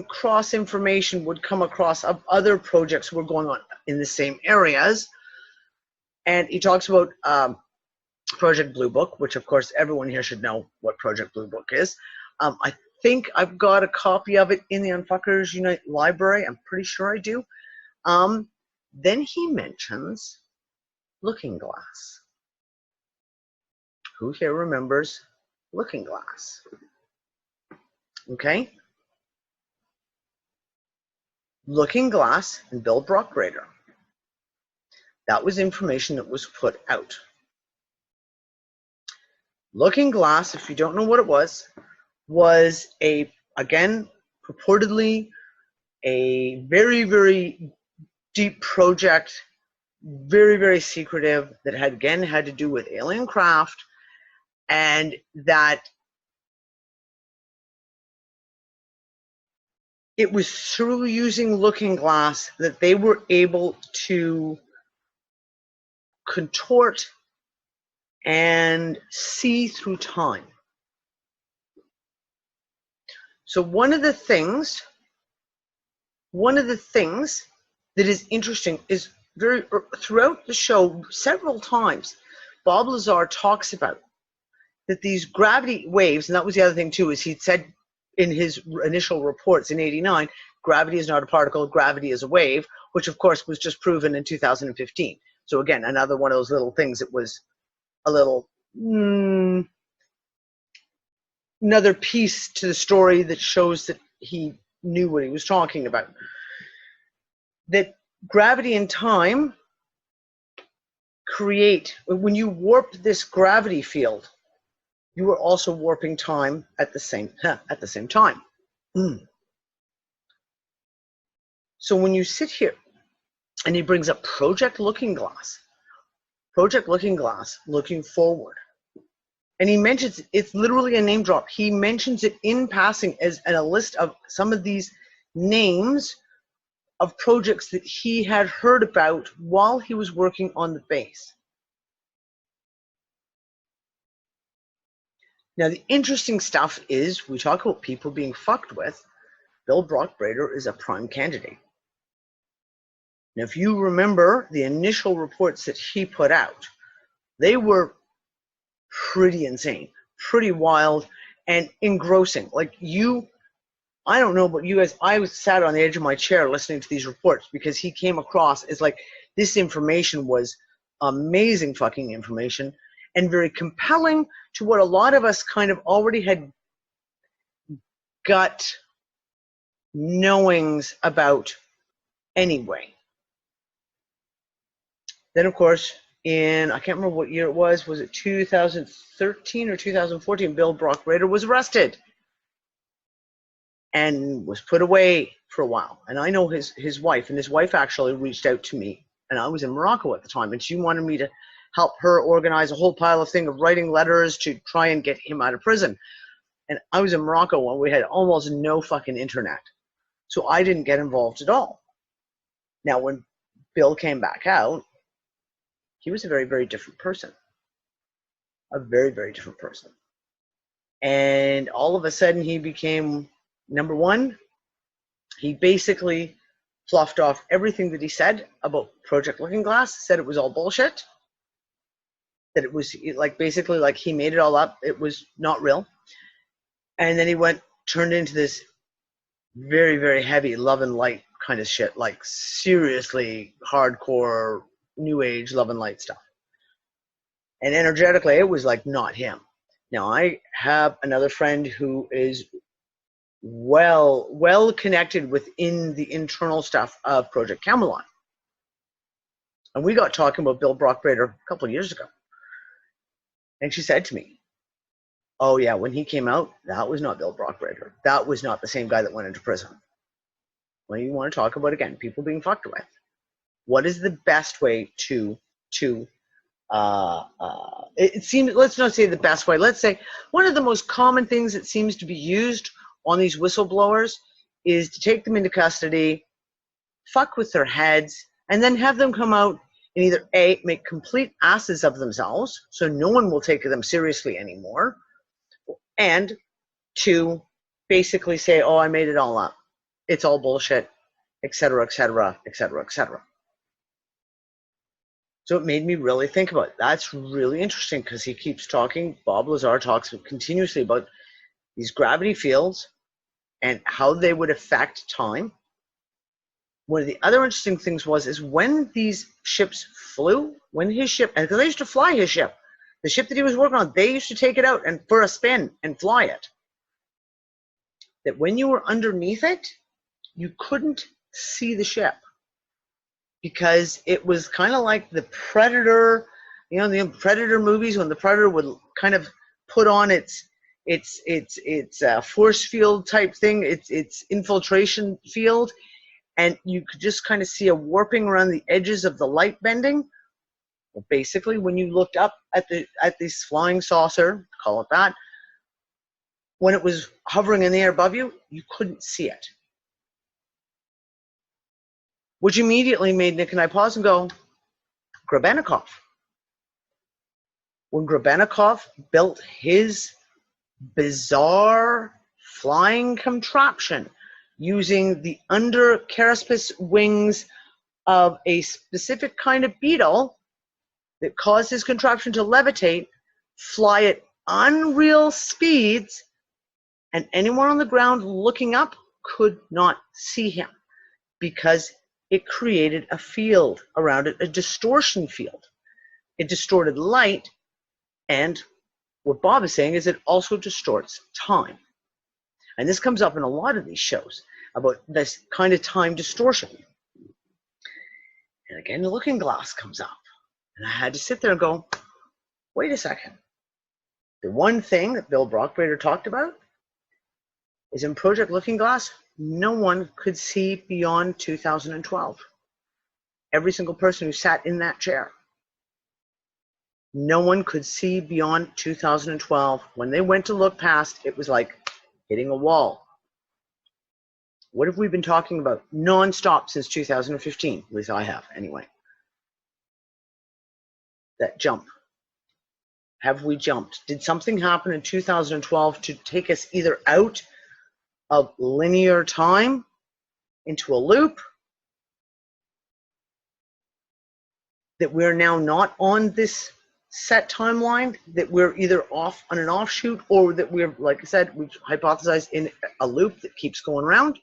cross information would come across of other projects were going on in the same areas. And he talks about Project Blue Book, which of course everyone here should know what Project Blue Book is. I think I've got a copy of it in the Unfuckers Unite library. I'm pretty sure I do. Then he mentions Looking Glass. Who here remembers Looking Glass? Okay. Looking Glass and Bill Brockbrader. That was information that was put out. Looking Glass, if you don't know what it was a, again, purportedly a very, very deep project, very, very secretive, that had, again, had to do with alien craft, and that it was through using Looking Glass that they were able to contort and see through time. So one of the things that is interesting is throughout the show, several times, Bob Lazar talks about that these gravity waves, and that was the other thing too, is he'd said in his initial reports in '89, gravity is not a particle, gravity is a wave, which of course was just proven in 2015. So again, another one of those little things that was a little, another piece to the story that shows that he knew what he was talking about. That gravity and time create, when you warp this gravity field, you are also warping time at the same time. So when you sit here, and he brings up Project Looking Glass, looking forward. And he mentions, it's literally a name drop. He mentions it in passing as a list of some of these names of projects that he had heard about while he was working on the base. Now, the interesting stuff is, we talk about people being fucked with. Bill Brockbrader is a prime candidate. Now, if you remember the initial reports that he put out, they were pretty insane, pretty wild, and engrossing. Like I don't know about you guys, I was sat on the edge of my chair listening to these reports because he came across as like, this information was amazing fucking information and very compelling to what a lot of us kind of already had gut knowings about anyway. Then, of course, I can't remember what year it was it 2013 or 2014, Bill Brockbrader was arrested and was put away for a while. And I know his wife, and his wife actually reached out to me, and I was in Morocco at the time, and she wanted me to help her organize a whole pile of thing of writing letters to try and get him out of prison. And I was in Morocco when we had almost no fucking internet. So I didn't get involved at all. Now, when Bill came back out, he was a very, very different person. A very, very different person. And all of a sudden he became, number one, he basically fluffed off everything that he said about Project Looking Glass, said it was all bullshit, that it was like basically like he made it all up, it was not real. And then he turned into this very, very heavy love and light kind of shit, like seriously hardcore new age love and light stuff. And energetically, it was like not him. Now, I have another friend who is well connected within the internal stuff of Project Camelot. And we got talking about Bill Brockbrader a couple of years ago. And she said to me, oh yeah, when he came out, that was not Bill Brockbrader. That was not the same guy that went into prison. Well, you want to talk about, again, people being fucked with. What is the best way to it seems, let's not say the best way, let's say one of the most common things that seems to be used on these whistleblowers is to take them into custody fuck with their heads, and then have them come out and either A, make complete asses of themselves, so no one will take them seriously anymore, and to basically say, oh, I made it all up. It's all bullshit, etc., etc., etc., etc. So it made me really think about it. That's really interesting because he keeps talking, Bob Lazar talks continuously about these gravity fields and how they would affect time. One of the other interesting things is when these ships flew, when his ship, and because they used to fly his ship, the ship that he was working on, they used to take it out and for a spin and fly it. That when you were underneath it, you couldn't see the ship because it was kind of like the Predator, you know, the Predator movies when the Predator would kind of put on its force field type thing, its infiltration field, and you could just kind of see a warping around the edges of the light bending. Well, basically, when you looked up at this flying saucer, call it that, when it was hovering in the air above you, you couldn't see it. Which immediately made Nick and I pause and go, Grebennikov. When Grebennikov built his bizarre flying contraption using the under carapace wings of a specific kind of beetle that caused his contraption to levitate, fly at unreal speeds, and anyone on the ground looking up could not see him because it created a field around it, a distortion field. It distorted light, and what Bob is saying is it also distorts time. And this comes up in a lot of these shows about this kind of time distortion. And again, the looking glass comes up. And I had to sit there and go, wait a second. The one thing that Bill Brockbader talked about is in Project Looking Glass, no one could see beyond 2012. Every single person who sat in that chair. No one could see beyond 2012. When they went to look past, it was like hitting a wall. What have we been talking about nonstop since 2015? At least I have, anyway. That jump. Have we jumped? Did something happen in 2012 to take us either out of linear time into a loop? That we're now not on this set timeline, that we're either off on an offshoot, or that we're, like I said, we hypothesize in a loop that keeps going around.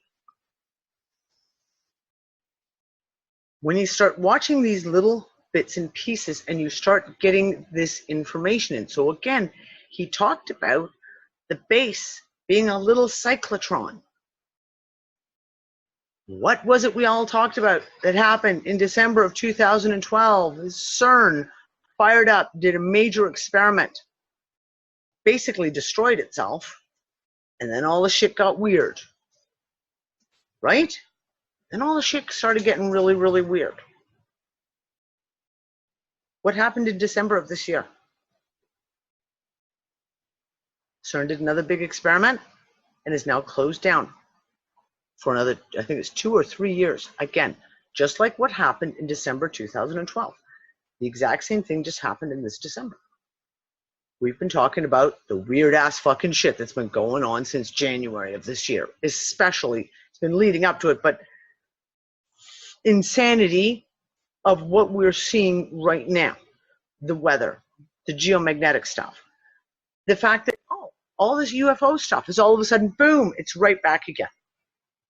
When you start watching these little bits and pieces and you start getting this information in. So again, he talked about the base being a little cyclotron. What was it we all talked about that happened in December of 2012? CERN fired up, did a major experiment, basically destroyed itself, and then all the shit got weird. Right? Then all the shit started getting really, really weird. What happened in December of this year? CERN did another big experiment and is now closed down for another, I think it's 2 or 3 years. Again, just like what happened in December 2012. The exact same thing just happened in this December. We've been talking about the weird ass fucking shit that's been going on since January of this year. Especially, it's been leading up to it, but insanity of what we're seeing right now. The weather, the geomagnetic stuff. The fact that, oh, all this UFO stuff is all of a sudden, boom, it's right back again.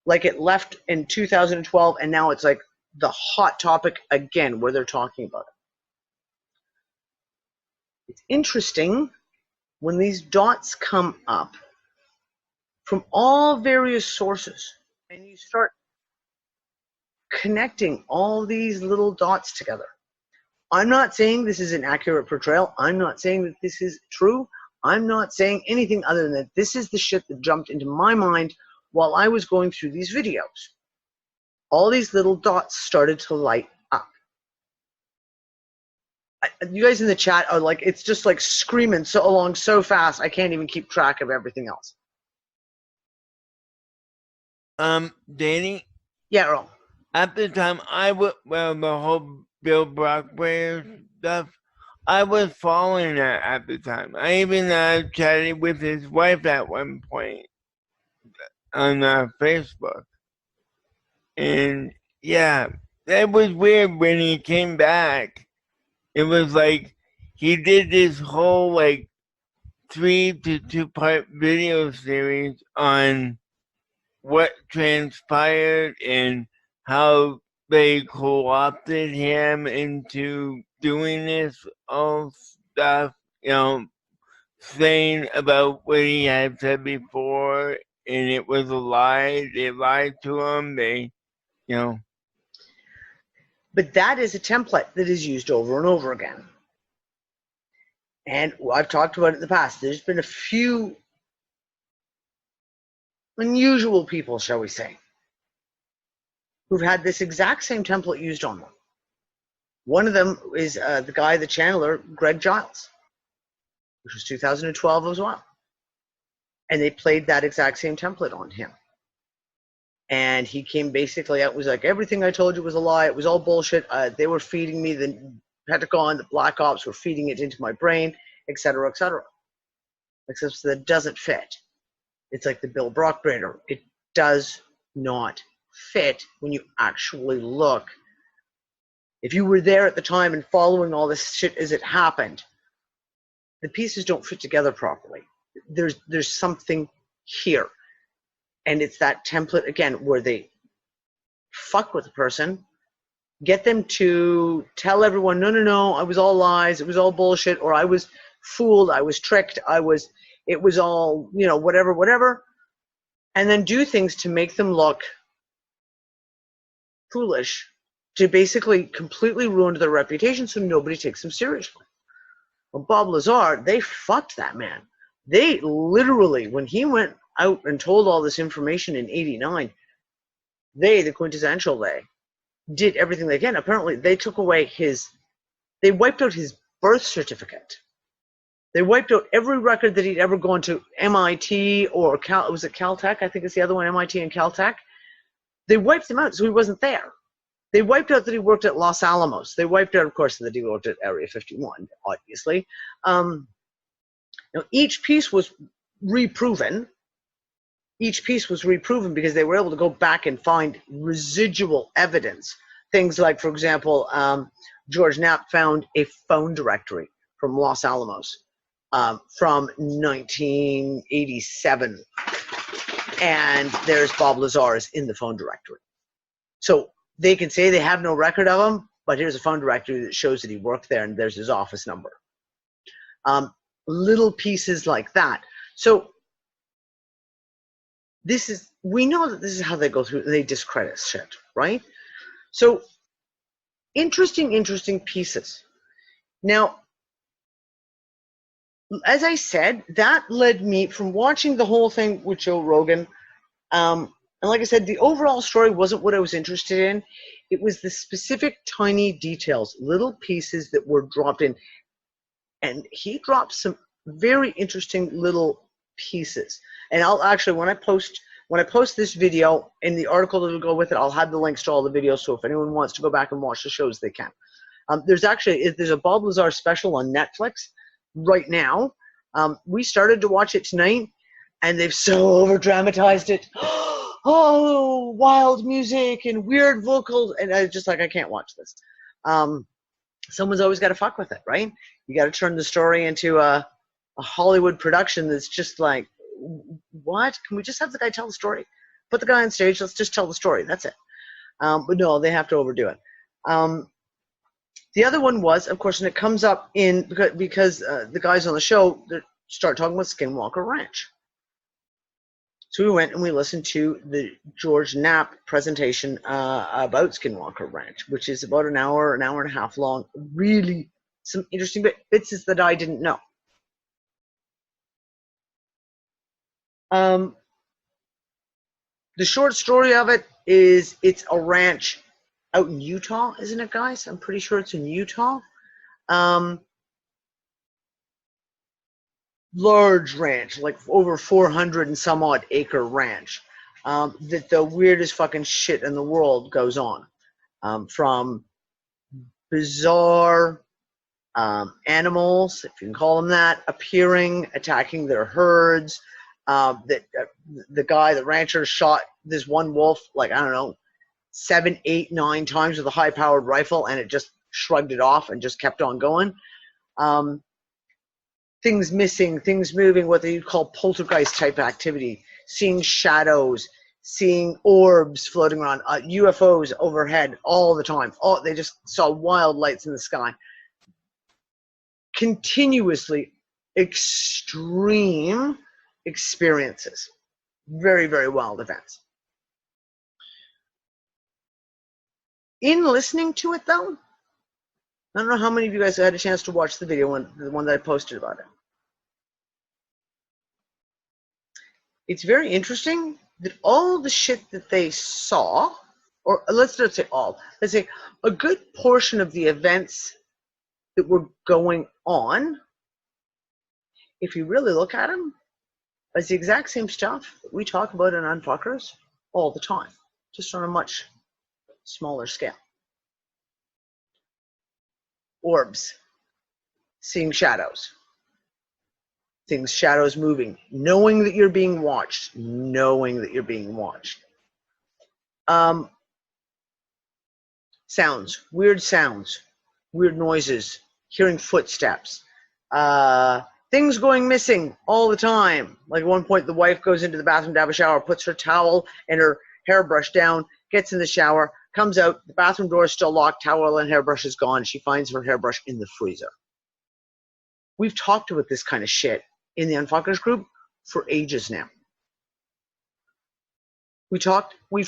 Like it left in 2012 and now it's like the hot topic again where they're talking about it. It's interesting when these dots come up from all various sources and you start connecting all these little dots together. I'm not saying this is an accurate portrayal. I'm not saying that this is true. I'm not saying anything other than that this is the shit that jumped into my mind while I was going through these videos. All these little dots started to light up. You guys in the chat are like, it's just like screaming so along so fast, I can't even keep track of everything else. Danny? Yeah, Earl. at the time, well, the whole Bill Brockberg stuff, I was following that at the time. I even chatted with his wife at one point on Facebook. And yeah, that was weird when he came back. It was like he did this whole like 3 to 2-part video series on what transpired and how they co-opted him into doing this all stuff, saying about what he had said before, and it was a lie. They lied to him. But that is a template that is used over and over again. And I've talked about it in the past. There's been a few unusual people, shall we say, who've had this exact same template used on them. One of them is the channeler, Greg Giles, which was 2012 as well. And they played that exact same template on him. And he came basically out, was like, everything I told you was a lie. It was all bullshit. They were feeding me, the Pentagon, the Black Ops were feeding it into my brain, et cetera, et cetera. Except that doesn't fit. It's like the Bill Brockberg. It does not fit when you actually look. If you were there at the time and following all this shit as it happened, the pieces don't fit together properly. There's something here. And it's that template, again, where they fuck with the person, get them to tell everyone, no, it was all lies, it was all bullshit, or I was fooled, I was tricked, it was all, whatever, and then do things to make them look foolish, to basically completely ruin their reputation so nobody takes them seriously. Well, Bob Lazar, they fucked that man. They literally, when he went out and told all this information in '89, the quintessential did everything they can. Apparently, they took away they wiped out his birth certificate. They wiped out every record that he'd ever gone to MIT or was it Caltech? I think it's the other one, MIT and Caltech. They wiped him out so he wasn't there. They wiped out that he worked at Los Alamos. They wiped out, of course, that he worked at Area 51, obviously. Each piece was reproven. Each piece was reproven because they were able to go back and find residual evidence. Things like, for example, George Knapp found a phone directory from Los Alamos from 1987. And there's Bob Lazar's in the phone directory. So they can say they have no record of him, but here's a phone directory that shows that he worked there, and there's his office number. Little pieces like that. So we know that this is how they go through, they discredit shit, right? So interesting pieces. Now, as I said, that led me from watching the whole thing with Joe Rogan. And like I said, the overall story wasn't what I was interested in. It was the specific tiny details, little pieces that were dropped in. And he dropped some very interesting little pieces. And I'll actually, when I post this video, in the article that will go with it, I'll have the links to all the videos. So if anyone wants to go back and watch the shows, they can. There's a Bob Lazar special on Netflix right now. We started to watch it tonight, and they've so over dramatized it. Oh, wild music and weird vocals, and I just I can't watch this. Someone's always got to fuck with it, right? You got to turn the story into a Hollywood production that's just like, what? Can we just have the guy tell the story? Put the guy on stage, let's just tell the story, that's it. But no, they have to overdo it. The other one was, of course, and it comes up in, because the guys on the show start talking about Skinwalker Ranch. So we went and we listened to the George Knapp presentation about Skinwalker Ranch, which is about an hour and a half long. Really some interesting bits that I didn't know. The short story of it is it's a ranch out in Utah, isn't it, guys? I'm pretty sure it's in Utah. Large ranch, like over 400 and some odd acre ranch. that the weirdest fucking shit in the world goes on. From bizarre animals, if you can call them that, appearing, attacking their herds. The rancher shot this one wolf, like, I don't know, 7, 8, 9 times with a high-powered rifle, and it just shrugged it off and just kept on going. Things missing, things moving, what they call poltergeist-type activity, seeing shadows, seeing orbs floating around, UFOs overhead all the time. They just saw wild lights in the sky. Continuously extreme experiences. Very, very wild events. In listening to it, though, I don't know how many of you guys had a chance to watch the video, the one that I posted about it. It's very interesting that all the shit that they saw, or let's not say all, let's say a good portion of the events that were going on, if you really look at them, is the exact same stuff that we talk about in Unfuckers all the time, just on a much smaller scale. Orbs, seeing shadows, shadows moving, knowing that you're being watched, sounds, weird noises, hearing footsteps, things going missing all the time. Like at one point, the wife goes into the bathroom to have a shower, puts her towel and her hairbrush down, gets in the shower, comes out, the bathroom door is still locked, towel and hairbrush is gone. She finds her hairbrush in the freezer. We've talked about this kind of shit in the Unfuckers group for ages now. We've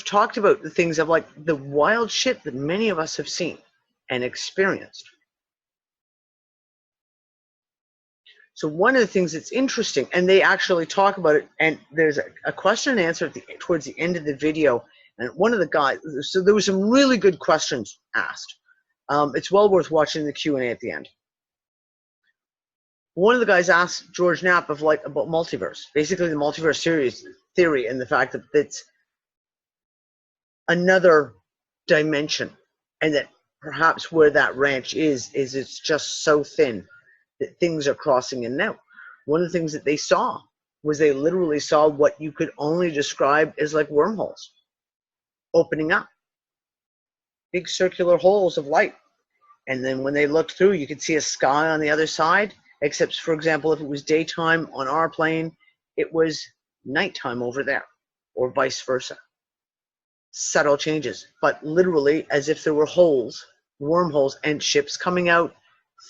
talked about the things of like the wild shit that many of us have seen and experienced. So one of the things that's interesting, and they actually talk about it, and there's a question and answer towards the end of the video, and one of the guys, so there were some really good questions asked. It's well worth watching the Q&A at the end. One of the guys asked George Knapp about multiverse, basically the multiverse theory, and the fact that it's another dimension, and that perhaps where that ranch is it's just so thin that things are crossing in now. One of the things that they saw was they literally saw what you could only describe as like wormholes opening up, big circular holes of light. And then when they looked through, you could see a sky on the other side, except, for example, if it was daytime on our plane, it was nighttime over there, or vice versa. Subtle changes, but literally as if there were holes, wormholes, and ships coming out,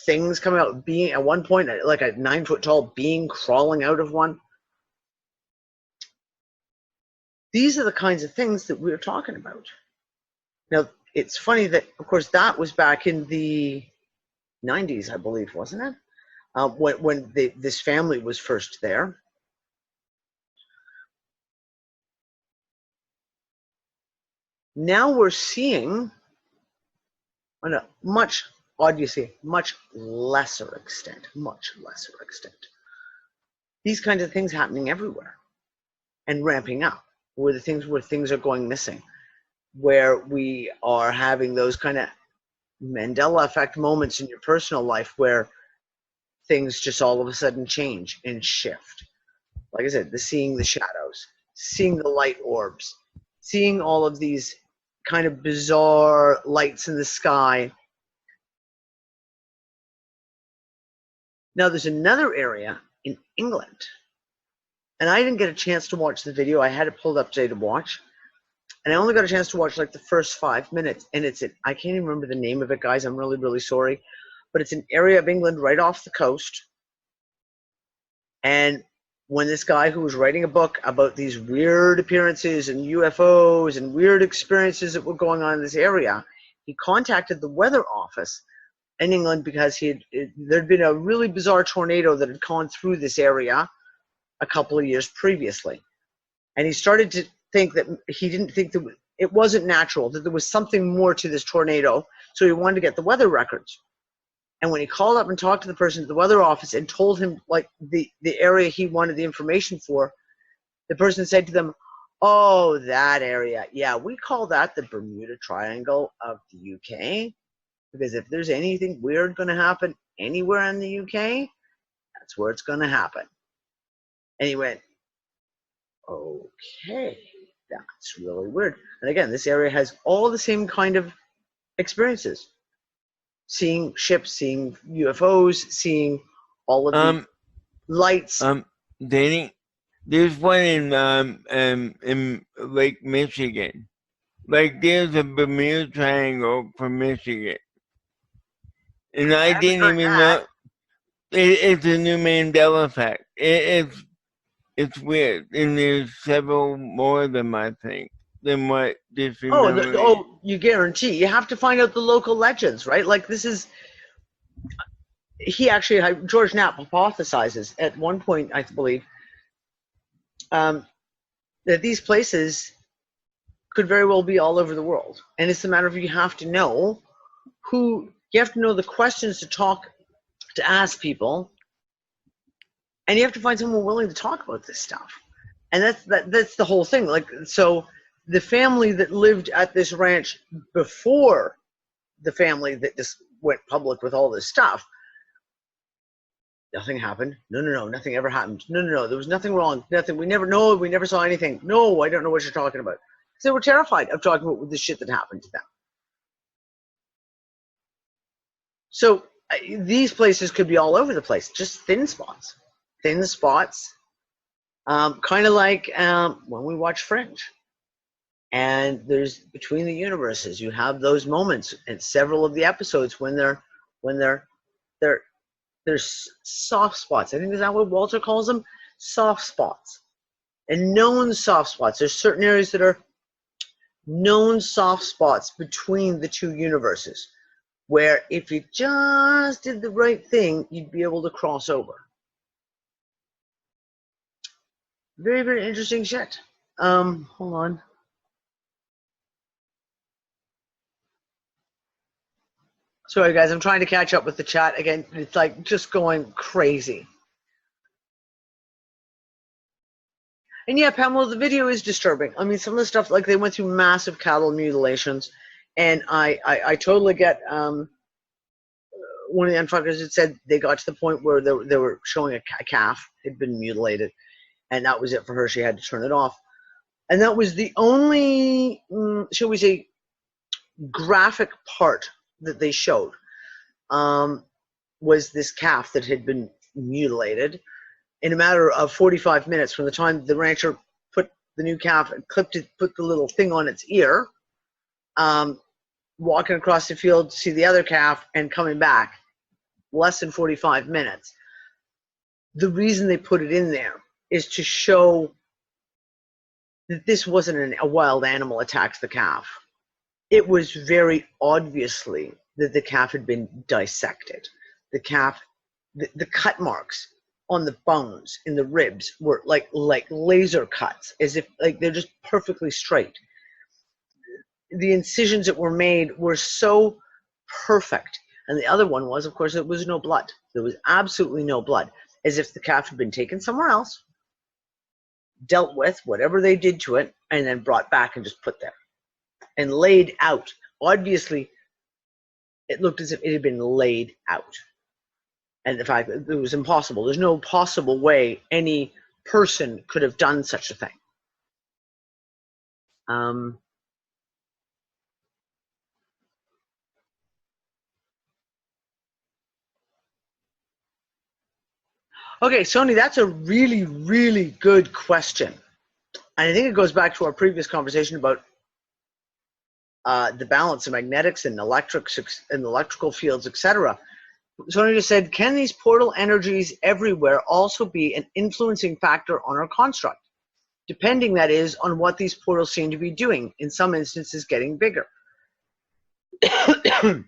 things coming out, being at one point like a 9-foot-tall being crawling out of one. These are the kinds of things that we're talking about. Now, it's funny that, of course, that was back in the 90s, I believe, wasn't it? When this family was first there. Now we're seeing, on a much lesser extent, these kinds of things happening everywhere and ramping up, where things are going missing, where we are having those kind of Mandela effect moments in your personal life where things just all of a sudden change and shift. Like I said, seeing the shadows, seeing the light orbs, seeing all of these kind of bizarre lights in the sky. Now there's another area in England, and I didn't get a chance to watch the video. I had it pulled up today to watch, and I only got a chance to watch like the first 5 minutes, and I can't even remember the name of it, guys. I'm really, really sorry. But it's an area of England right off the coast. And when this guy who was writing a book about these weird appearances and UFOs and weird experiences that were going on in this area, he contacted the weather office in England because there'd been a really bizarre tornado that had gone through this area a couple of years previously. And he started to think that he didn't think that it wasn't natural, that there was something more to this tornado. So he wanted to get the weather records. And when he called up and talked to the person at the weather office and told him like the area he wanted the information for, the person said to them, Oh, that area. Yeah, we call that the Bermuda Triangle of the UK, because if there's anything weird going to happen anywhere in the UK, that's where it's going to happen. And he went, okay, that's really weird. And again, this area has all the same kind of experiences. Seeing ships, seeing UFOs, seeing all of the lights. Danny, there's one in Lake Michigan. Like there's a Bermuda Triangle for Michigan. And I didn't even know it's a new Mandela effect. It's weird. And there's several more of them, I think, than what this You guarantee. You have to find out the local legends, right? Like this is, George Knapp hypothesizes at one point, I believe, that these places could very well be all over the world. And it's a matter of you have to know the questions to ask people, and you have to find someone willing to talk about this stuff. And that's the whole thing. Like, so the family that lived at this ranch before the family that just went public with all this stuff, nothing happened. No, nothing ever happened. No, there was nothing wrong. Nothing. We never saw anything. No, I don't know what you're talking about. So they were terrified of talking about the shit that happened to them. So these places could be all over the place, just thin spots. Kind of like when we watch Fringe. And there's between the universes, you have those moments in several of the episodes when there's soft spots. I think is that what Walter calls them? Soft spots. And known soft spots. There's certain areas that are known soft spots between the two universes, where if you just did the right thing, you'd be able to cross over. Very, very interesting shit. Hold on. Sorry, guys, I'm trying to catch up with the chat again. It's like just going crazy. And yeah, Pamela, the video is disturbing. I mean, some of the stuff, like they went through massive cattle mutilations, and I totally get. One of the unfuckers had said they got to the point where they were showing a calf had been mutilated, and that was it for her. She had to turn it off, and that was the only, shall we say, graphic part that they showed. Was this calf that had been mutilated. In a matter of 45 minutes from the time the rancher put the new calf and put the little thing on its ear, walking across the field to see the other calf and coming back, less than 45 minutes. The reason they put it in there is to show that this wasn't a wild animal attacks the calf. It was very obviously that the calf had been dissected. The calf, the cut marks on the bones in the ribs were like laser cuts, as if like they're just perfectly straight. The incisions that were made were so perfect. And the other one was, of course, there was no blood. There was absolutely no blood, as if the calf had been taken somewhere else, dealt with, whatever they did to it, and then brought back and just put there and laid out. Obviously, it looked as if it had been laid out. And the fact that it was impossible. There's no possible way any person could have done such a thing. Okay, Sony, that's a really, really good question. And I think it goes back to our previous conversation about the balance of magnetics and electrics and electrical fields, etc. Sony just said, can these portal energies everywhere also be an influencing factor on our construct? Depending, that is, on what these portals seem to be doing, in some instances getting bigger. I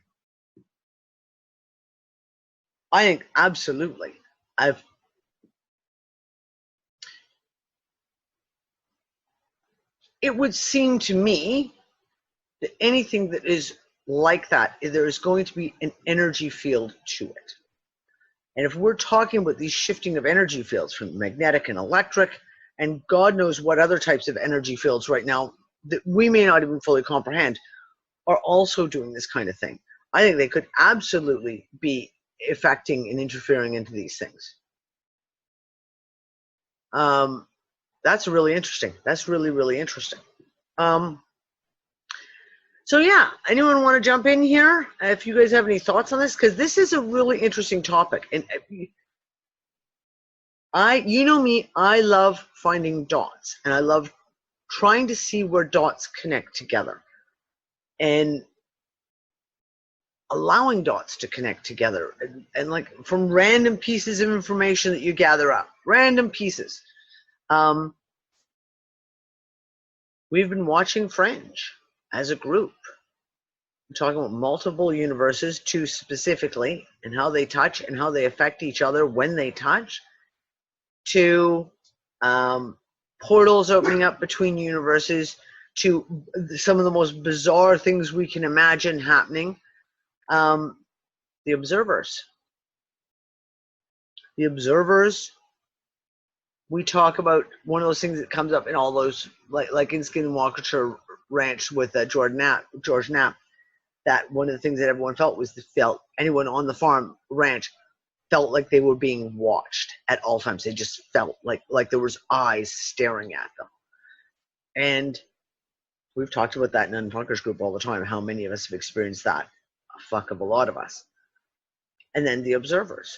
think absolutely. It would seem to me that anything that is like that, there is going to be an energy field to it. And if we're talking about these shifting of energy fields from magnetic and electric and God knows what other types of energy fields right now that we may not even fully comprehend are also doing this kind of thing. I think they could absolutely be affecting and interfering into these things. That's really interesting. That's really, really interesting. So yeah, anyone want to jump in here if you guys have any thoughts on this? Because this is a really interesting topic. And you know me, I love finding dots, and I love trying to see where dots connect together and allowing dots to connect together, and like from random pieces of information that you gather up, random pieces. We've been watching Fringe as a group. We're talking about multiple universes, two specifically, and how they touch and how they affect each other when they touch, to portals opening up between universes, to some of the most bizarre things we can imagine happening. The observers. The observers, we talk about one of those things that comes up in all those, like in Skinwalker Ranch with George Knapp, that one of the things that everyone felt was anyone on the farm ranch felt like they were being watched at all times. They just felt like there was eyes staring at them. And we've talked about that in UnFuckers group all the time, how many of us have experienced that. A fuck of a lot of us. And then the observers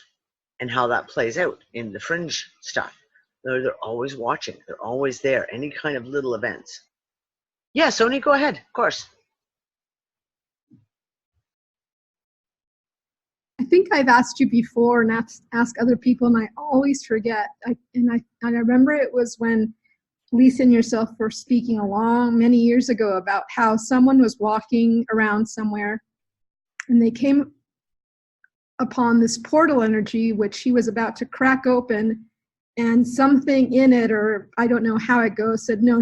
and how that plays out in the Fringe stuff. They're always watching. They're always there. Any kind of little events. Yeah, Sony, go ahead. Of course. I think I've asked you before and ask other people, and I always forget. I remember it was when Lisa and yourself were speaking many years ago about how someone was walking around somewhere, and they came upon this portal energy, which he was about to crack open, and something in it, or I don't know how it goes, said, no.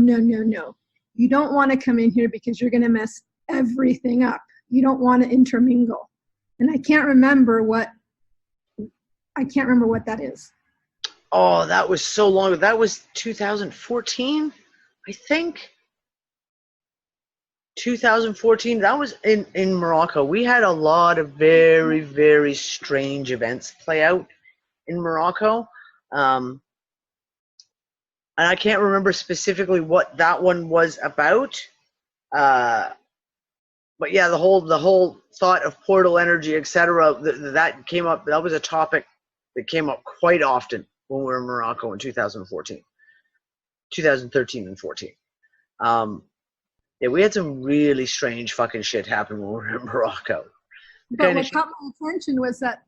You don't want to come in here because you're going to mess everything up. You don't want to intermingle. And I can't remember what that is. Oh, that was so long ago. That was 2014, I think. 2014. That was in Morocco. We had a lot of very, very strange events play out in Morocco. And I can't remember specifically what that one was about. But yeah, the whole thought of portal energy, etc., that came up. That was a topic that came up quite often when we were in Morocco in 2013 and 14. Yeah, we had some really strange fucking shit happen when we were in Morocco. But what caught my attention was that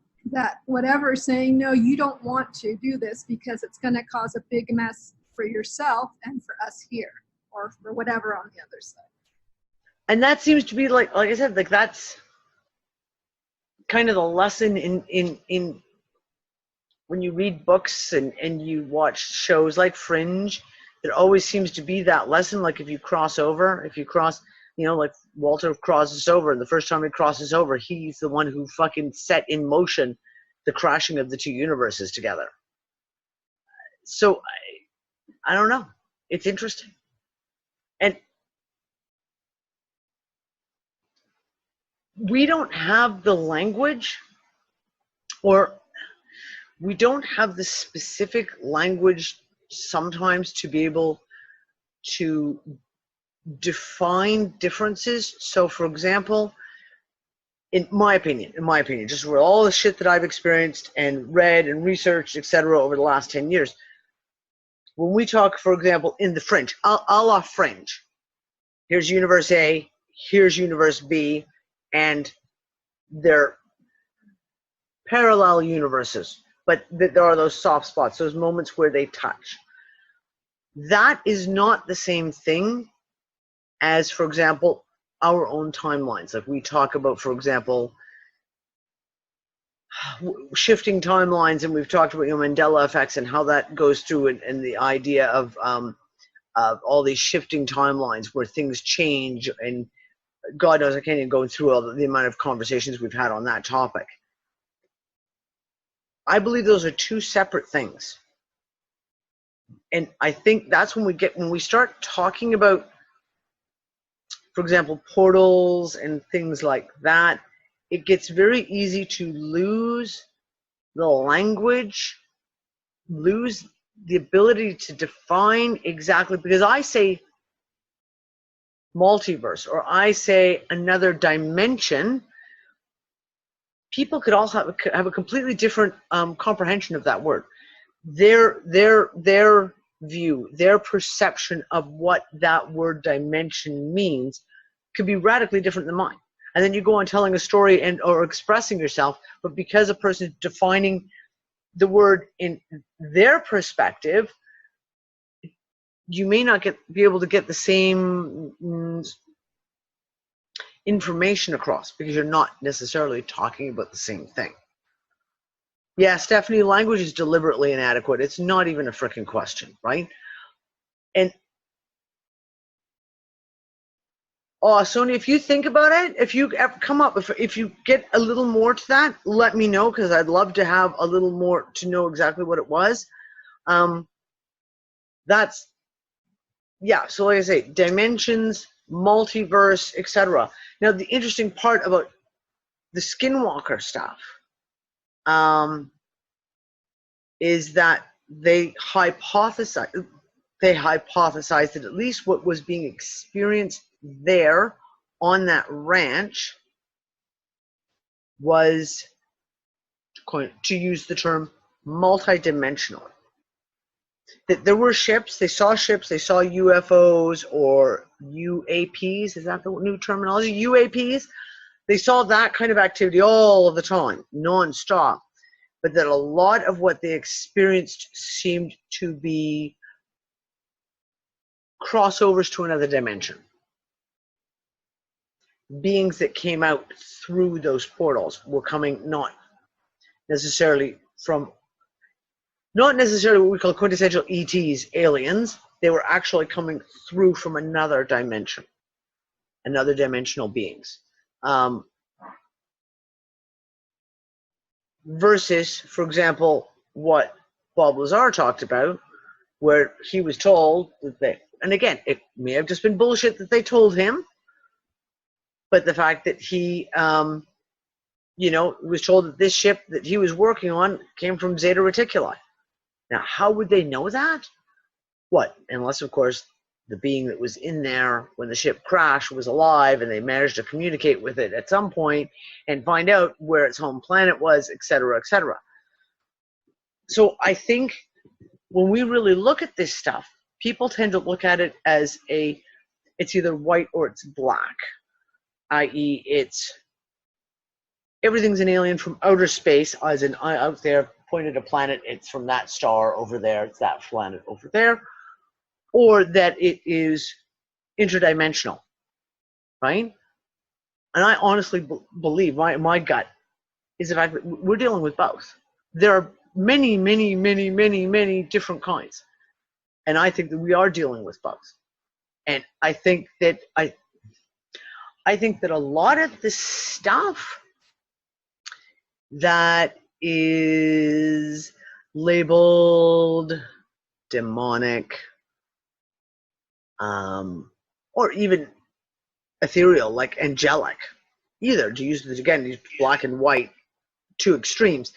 whatever saying, no, you don't want to do this because it's going to cause a big mess for yourself and for us here, or for whatever on the other side. And that seems to be like I said, like that's kind of the lesson in when you read books and you watch shows like Fringe. There always seems to be that lesson. Like if you cross, like Walter crosses over, and the first time he crosses over, he's the one who fucking set in motion the crashing of the two universes together. So I don't know. It's interesting. And we don't have the language, or we don't have the specific language sometimes to be able to define differences. So for example, in my opinion, just with all the shit that I've experienced and read and researched, etc., over the last 10 years, when we talk, for example, in the Fringe, a la Fringe, here's universe A, here's universe B, and they're parallel universes, but there are those soft spots, those moments where they touch. That is not the same thing as, for example, our own timelines. Like we talk about, for example, shifting timelines, and we've talked about Mandela effects and how that goes through, and the idea of all these shifting timelines where things change, and God knows I can't even go through all the amount of conversations we've had on that topic. I believe those are two separate things. And I think that's when we start talking about, for example, portals and things like that, it gets very easy to lose the language, lose the ability to define exactly, because I say multiverse or I say another dimension, people could all have a completely different comprehension of that word. Their view, their perception of what that word dimension means could be radically different than mine. And then you go on telling a story and or expressing yourself, but because a person is defining the word in their perspective, you may not be able to get the same information across because you're not necessarily talking about the same thing. Yeah, Stephanie, language is deliberately inadequate. It's not even a freaking question, right? And Sonia, if you think about it, if you ever come up, if you get a little more to that, let me know, because I'd love to have a little more to know exactly what it was. That's, yeah, so like I say, dimensions, multiverse, etc. Now, the interesting part about the Skinwalker stuff is that they hypothesized that at least what was being experienced there on that ranch was, to use the term, multidimensional. That there were ships, they saw UFOs or UAPs, is that the new terminology? UAPs? They saw that kind of activity all of the time, non-stop. But that a lot of what they experienced seemed to be crossovers to another dimension. Beings that came out through those portals were coming not necessarily what we call quintessential ETs, aliens. They were actually coming through from another dimension, another dimensional beings. Versus, for example, what Bob Lazar talked about, where he was told that and again, it may have just been bullshit that they told him, but the fact that he, was told that this ship that he was working on came from Zeta Reticuli. Now, how would they know that? What? Unless, of course, the being that was in there when the ship crashed was alive and they managed to communicate with it at some point and find out where its home planet was, etc., etc. So I think when we really look at this stuff, people tend to look at it as it's either white or it's black, i.e. everything's an alien from outer space, as in out there, pointed a planet, it's from that star over there, it's that planet over there, or that it is interdimensional, right? And I honestly believe, my gut is the fact that we're dealing with both. There are many, many, many, many, many different kinds. And I think that we are dealing with both. And I think that a lot of the stuff that is labeled demonic, or even ethereal, like angelic, either, to use this again, these black and white, two extremes,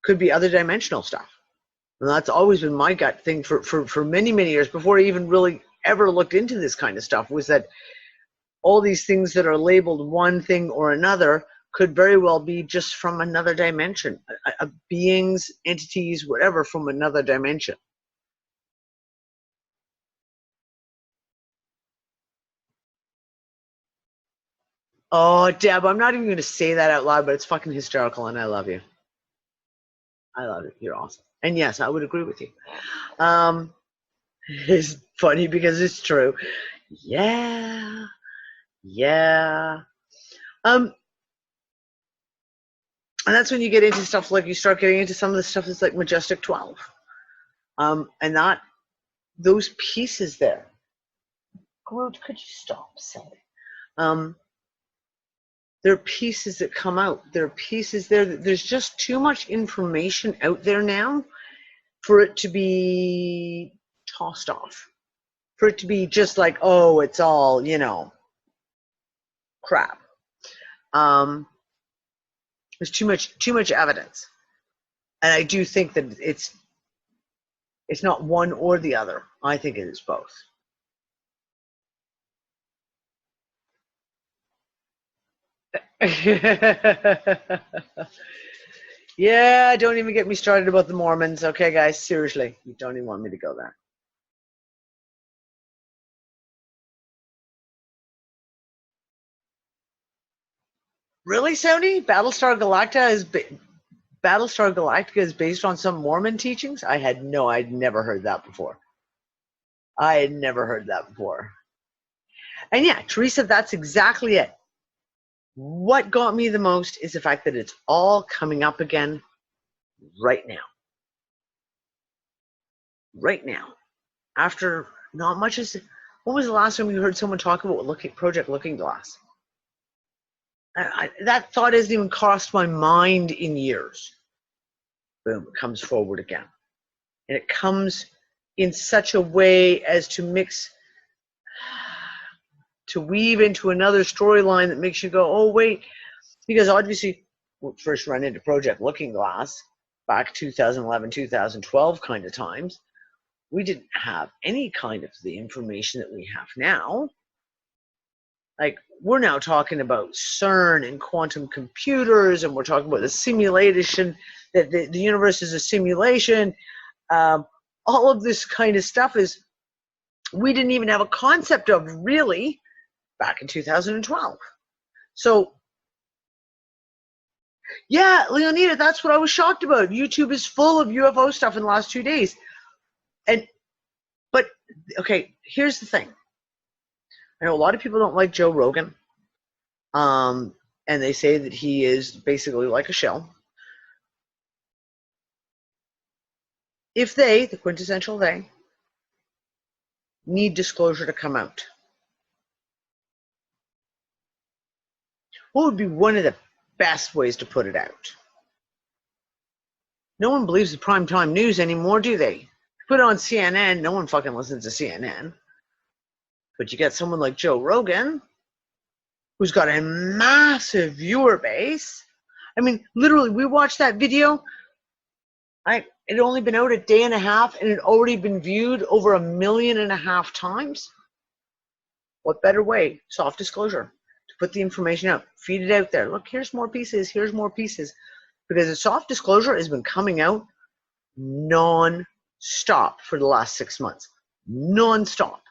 could be other dimensional stuff. And that's always been my gut thing for many, many years, before I even really ever looked into this kind of stuff, was that all these things that are labeled one thing or another could very well be just from another dimension, beings, entities, whatever, from another dimension. Oh, Deb, I'm not even going to say that out loud, but it's fucking hysterical, and I love you. I love it. You're awesome. And yes, I would agree with you. It's funny because it's true. Yeah. And that's when you get into stuff like, you start getting into some of the stuff that's like Majestic 12. And that, those pieces there. Groot, could you stop saying? There are pieces that come out. There are pieces there. There's just too much information out there now for it to be tossed off, for it to be just like, oh, it's all, you know, crap. There's too much evidence, and I do think that it's not one or the other. I think it is both. Yeah, don't even get me started about the Mormons. Okay, guys, seriously, you don't even want me to go there. Really, Sony? Battlestar Galactica is based on some Mormon teachings? I'd never heard that before. I had never heard that before. And yeah, Teresa, that's exactly it. What got me the most is the fact that it's all coming up again right now. Right now. After not much is... When was the last time you heard someone talk about Project Looking Glass? That thought hasn't even crossed my mind in years. Boom, it comes forward again. And it comes in such a way as to weave into another storyline that makes you go, oh, wait. Because obviously, we first run into Project Looking Glass back 2011, 2012 kind of times. We didn't have any kind of the information that we have now. Like, we're now talking about CERN and quantum computers, and we're talking about the simulation, that the universe is a simulation. All of this kind of stuff is, we didn't even have a concept of really back in 2012. So, yeah, Leonida, that's what I was shocked about. YouTube is full of UFO stuff in the last 2 days. But, okay, here's the thing. I know a lot of people don't like Joe Rogan, and they say that he is basically like a shell. If they, the quintessential they, need disclosure to come out, what would be one of the best ways to put it out? No one believes the primetime news anymore, do they? Put it on CNN, no one fucking listens to CNN. But you get someone like Joe Rogan, who's got a massive viewer base. I mean, literally, we watched that video. It had only been out a day and a half, and it had already been viewed over 1.5 million times. What better way? Soft disclosure. To put the information out. Feed it out there. Look, here's more pieces. Here's more pieces. Because the soft disclosure has been coming out non-stop for the last 6 months. Non-stop.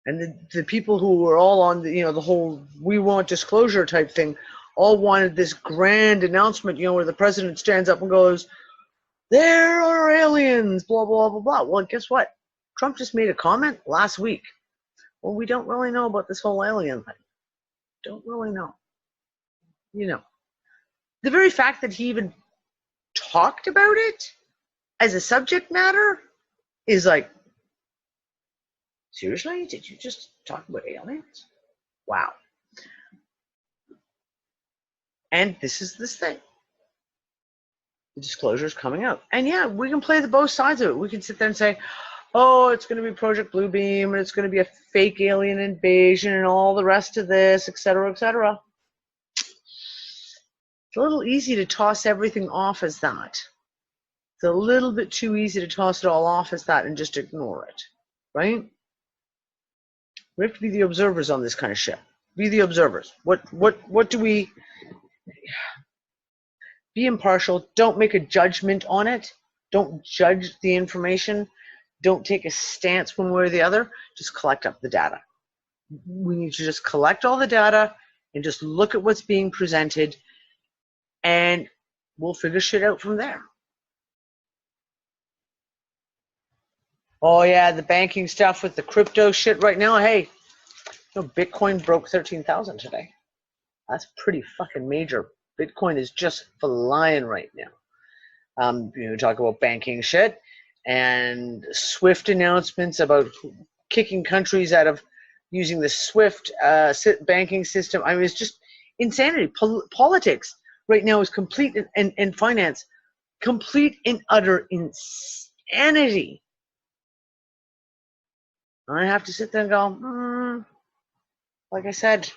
And the people who were all on the whole we want disclosure type thing all wanted this grand announcement, where the president stands up and goes, there are aliens, blah, blah, blah, blah. Well, guess what? Trump just made a comment last week. Well, we don't really know about this whole alien thing. Don't really know. The very fact that he even talked about it as a subject matter is like, seriously? Did you just talk about aliens? Wow. And this is this thing. The disclosure is coming out. And yeah, we can play both sides of it. We can sit there and say, oh, it's going to be Project Bluebeam, and it's going to be a fake alien invasion, and all the rest of this, etc., etc. It's a little easy to toss everything off as that. It's a little bit too easy to toss it all off as that and just ignore it, right? We have to be the observers on this kind of shit. Be the observers. What do we... Be impartial. Don't make a judgment on it. Don't judge the information. Don't take a stance one way or the other. Just collect up the data. We need to just collect all the data and just look at what's being presented, and we'll figure shit out from there. Oh yeah, the banking stuff with the crypto shit right now. Hey, Bitcoin broke 13,000 today. That's pretty fucking major. Bitcoin is just flying right now. Talk about banking shit and SWIFT announcements about kicking countries out of using the SWIFT banking system. I mean, it's just insanity. Politics right now is complete, and finance. Complete and utter insanity. I have to sit there and go, like I said.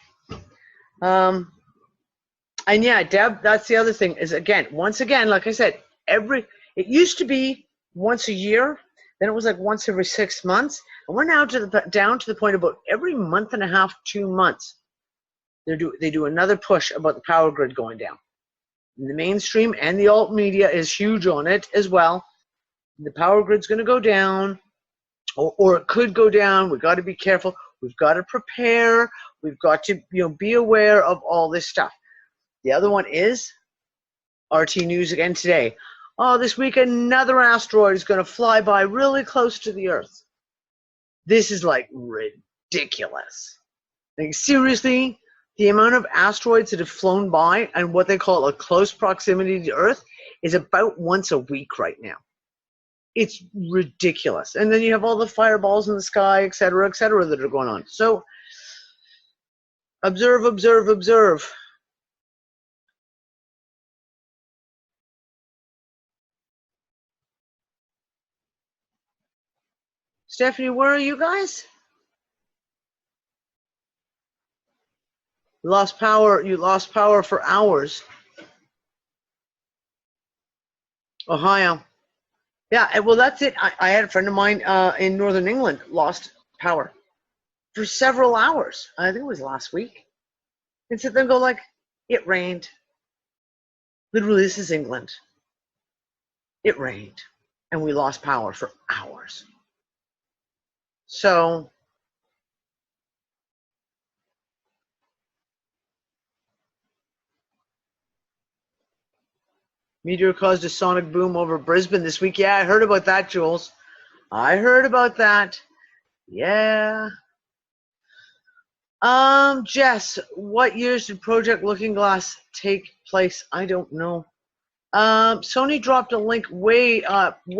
And yeah, Deb, that's the other thing is, once again, like I said, it used to be once a year, then it was like once every 6 months, and we're now down to the point about every month and a half, 2 months, they do another push about the power grid going down. And the mainstream and the alt media is huge on it as well. The power grid's going to go down, or it could go down. We've got to be careful. We've got to prepare. We've got to be aware of all this stuff. The other one is RT News again today. Oh, this week another asteroid is going to fly by really close to the Earth. This is like ridiculous. Like seriously, the amount of asteroids that have flown by and what they call a close proximity to Earth is about once a week right now. It's ridiculous. And then you have all the fireballs in the sky, et cetera, that are going on. So observe, observe, observe. Stephanie, where are you guys? You lost power for hours. Ohio. Yeah, well, that's it. I had a friend of mine in Northern England lost power for several hours. I think it was last week. And sit there and go like, it rained. Literally, this is England. It rained. And we lost power for hours. So, meteor caused a sonic boom over Brisbane this week. Yeah, I heard about that, Jules. I heard about that. Yeah. Jess, what years did Project Looking Glass take place? I don't know. Sony dropped a link way up to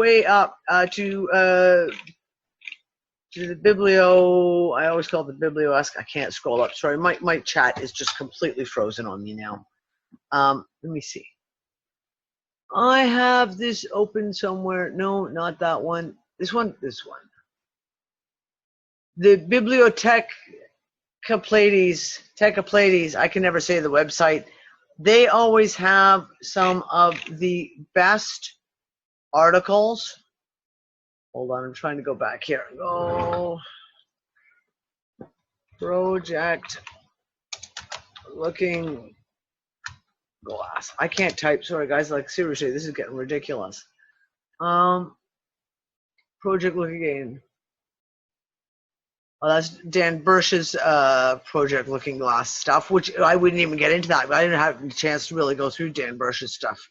the Biblio. I always call it the Biblio-esque. I can't scroll up. Sorry, my chat is just completely frozen on me now. Let me see. I have this open somewhere. No, not that one. This one. The Biblioteca-Pleiades. I can never say the website. They always have some of the best articles. Hold on, I'm trying to go back here. Go. Project Looking Glass. I can't type. Sorry, guys. Like, seriously, this is getting ridiculous. Project Looking. Oh, that's Dan Bursch's Project Looking Glass stuff, which I wouldn't even get into that. But I didn't have a chance to really go through Dan Bursch's stuff.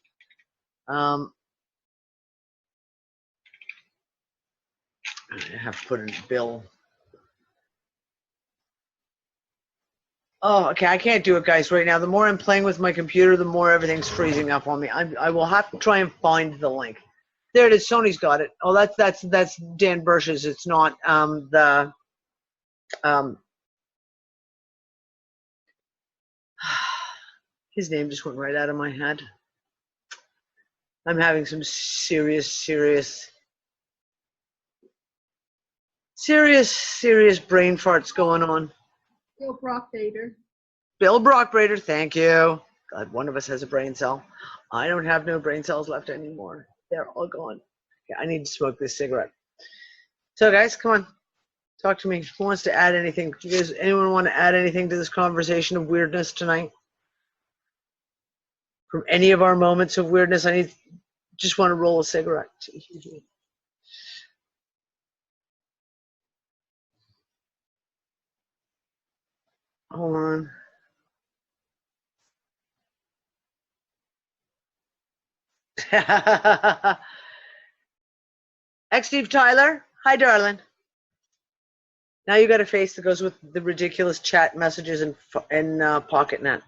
I have to put in Bill. Oh, okay. I can't do it, guys, right now. The more I'm playing with my computer, the more everything's freezing up on me. I will have to try and find the link. There it is. Sony's got it. Oh, that's Dan Bursch's. It's not his name just went right out of my head. I'm having some serious brain farts going on. Bill Brockbader. Bill Brockbader, thank you. God, one of us has a brain cell. I don't have no brain cells left anymore. They're all gone. Okay, I need to smoke this cigarette. So, guys, come on. Talk to me. Who wants to add anything? Do you guys, anyone want to add anything to this conversation of weirdness tonight? From any of our moments of weirdness, just want to roll a cigarette. Hold on. Steve Tyler. Hi, darling. Now you got a face that goes with the ridiculous chat messages and PocketNet.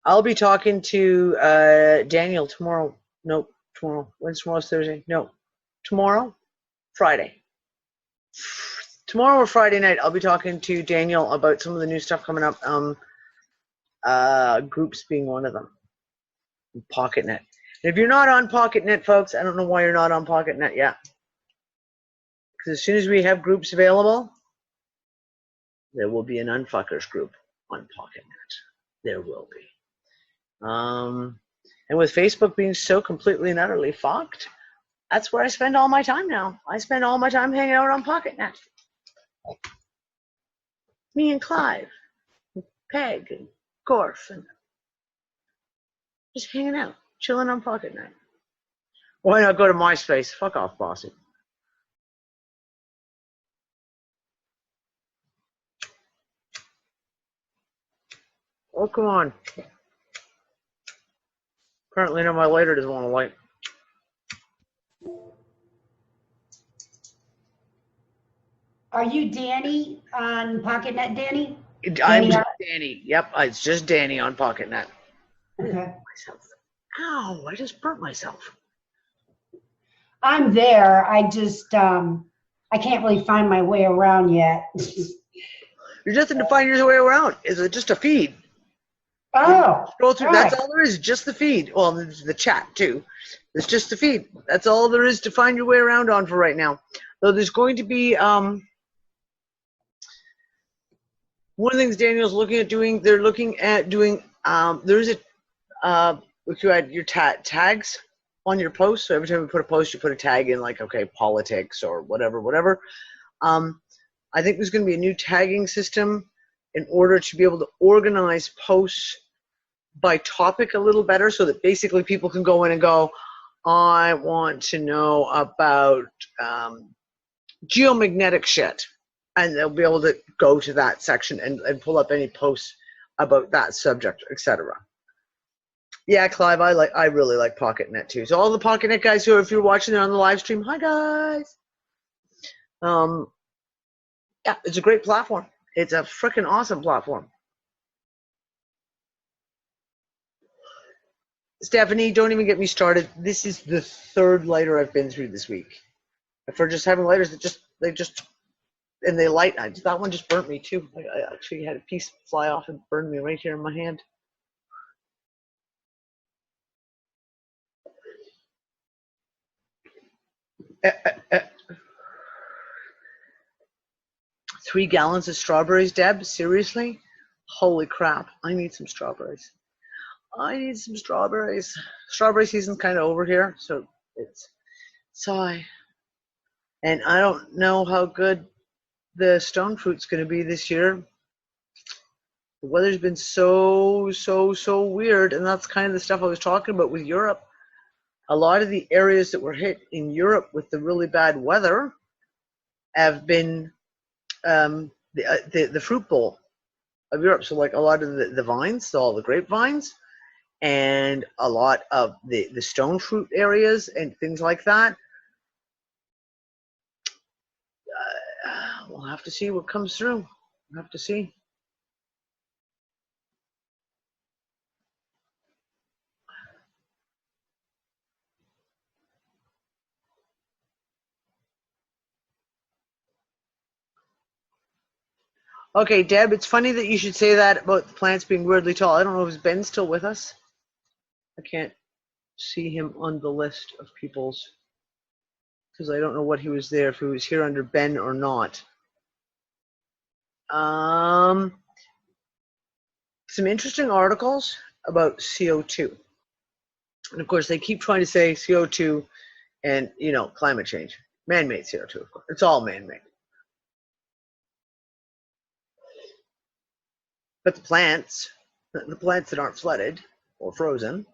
I'll be talking to Daniel tomorrow. Nope, tomorrow. When's tomorrow's Thursday? No, tomorrow, Friday. Tomorrow or Friday night, I'll be talking to Daniel about some of the new stuff coming up. Groups being one of them. PocketNet. And if you're not on PocketNet, folks, I don't know why you're not on PocketNet yet. Because as soon as we have groups available, there will be an Unfuckers group on PocketNet. There will be. And with Facebook being so completely and utterly fucked, that's where I spend all my time now. I spend all my time hanging out on PocketNet. Me and Clive, and Peg, and Gorf, and just hanging out, chilling on PocketNet. Why not go to MySpace? Fuck off, bossy. Oh, come on. Apparently, no, my lighter doesn't want to light. Are you Danny on PocketNet, Danny? I'm just Danny. Yep, it's just Danny on PocketNet. Okay. Myself. Ow, I just burnt myself. I'm there. I just, I can't really find my way around yet. There's nothing to find your way around. It's just a feed. Oh. Scroll through. All That's right. all there is. Just the feed. Well, there's the chat too. It's just the feed. That's all there is to find your way around on for right now. Though there's going to be one of the things Daniel's looking at doing. They're looking at doing. There's a if you add your tags on your post. So every time you put a post, you put a tag in, like, okay, politics or whatever. I think there's going to be a new tagging system in order to be able to organize posts by topic a little better, so that basically people can go in and go, I want to know about geomagnetic shit, and they'll be able to go to that section and pull up any posts about that subject, etc. Yeah, Clive, I really like PocketNet too. So all the PocketNet guys who, if you're watching it on the live stream, hi guys. Yeah, it's a great platform. It's a freaking awesome platform. Stephanie, don't even get me started. This is the third lighter I've been through this week. For just having lighters that they light. That one just burnt me too. I actually had a piece fly off and burn me right here in my hand. $3 gallons of strawberries, Deb? Seriously? Holy crap. I need some strawberries. Strawberry season's kind of over here, so it's sigh. And I don't know how good the stone fruit's going to be this year. The weather's been so weird, and that's kind of the stuff I was talking about with Europe. A lot of the areas that were hit in Europe with the really bad weather have been the fruit bowl of Europe. So like a lot of the vines, so all the grapevines, and a lot of the stone fruit areas and things like that. We'll have to see what comes through. We'll have to see. Okay, Deb, it's funny that you should say that about the plants being weirdly tall. I don't know if Ben's still with us. I can't see him on the list of people's, because I don't know what he was there, if he was here under Ben or not. Some interesting articles about CO2. And of course, they keep trying to say CO2 and, climate change. Man-made CO2, of course. It's all man-made. But the plants that aren't flooded or frozen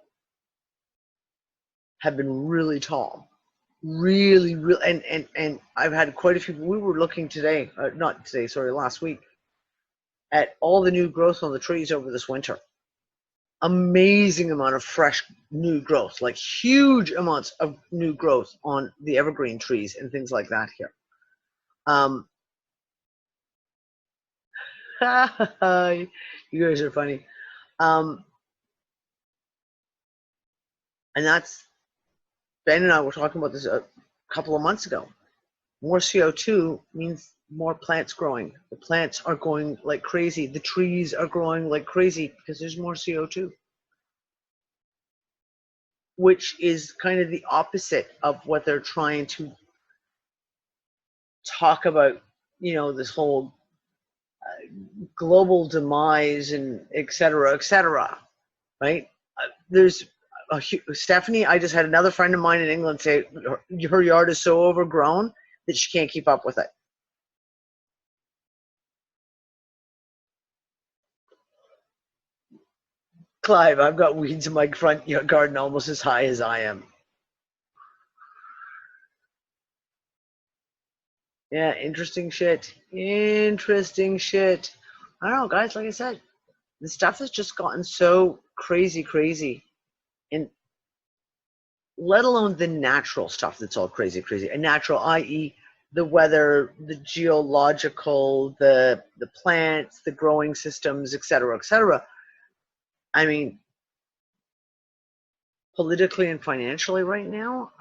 have been really tall. Really, and I've had quite a few. We were looking today, not today, sorry, last week, at all the new growth on the trees over this winter. Amazing amount of fresh new growth, like huge amounts of new growth on the evergreen trees and things like that here. You guys are funny. And that's, Ben and I were talking about this a couple of months ago. More CO2 means more plants growing. The plants are going like crazy. The trees are growing like crazy because there's more CO2. which is kind of the opposite of what they're trying to talk about, you know, this whole global demise and et cetera, right? There's Stephanie, I just had another friend of mine in England say her yard is so overgrown that she can't keep up with it. Clive, I've got weeds in my front garden almost as high as I am. Yeah, interesting shit. Interesting shit. I don't know, guys, like I said, the stuff has just gotten so crazy. And let alone the natural stuff that's all crazy. And natural, i.e. the weather, the geological, the plants, the growing systems, et cetera. I mean, politically and financially right now,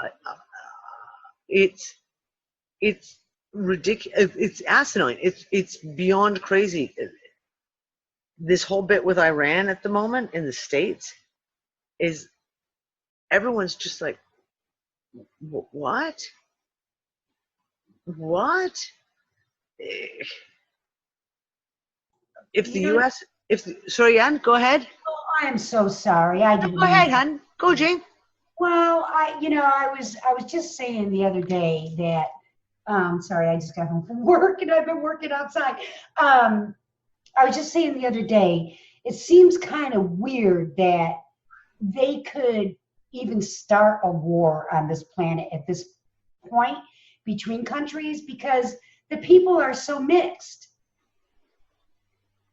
it's ridiculous. It's asinine. It's beyond crazy. This whole bit with Iran at the moment in the States is everyone's just like, what? If the U.S. Sorry, Ann, go ahead. Oh, I am so sorry. I didn't. Go ahead, hon. Go, Jane. Well, I was just saying the other day that. Sorry, I just got home from work and I've been working outside. I was just saying the other day, it seems kind of weird that they could even start a war on this planet at this point between countries because the people are so mixed.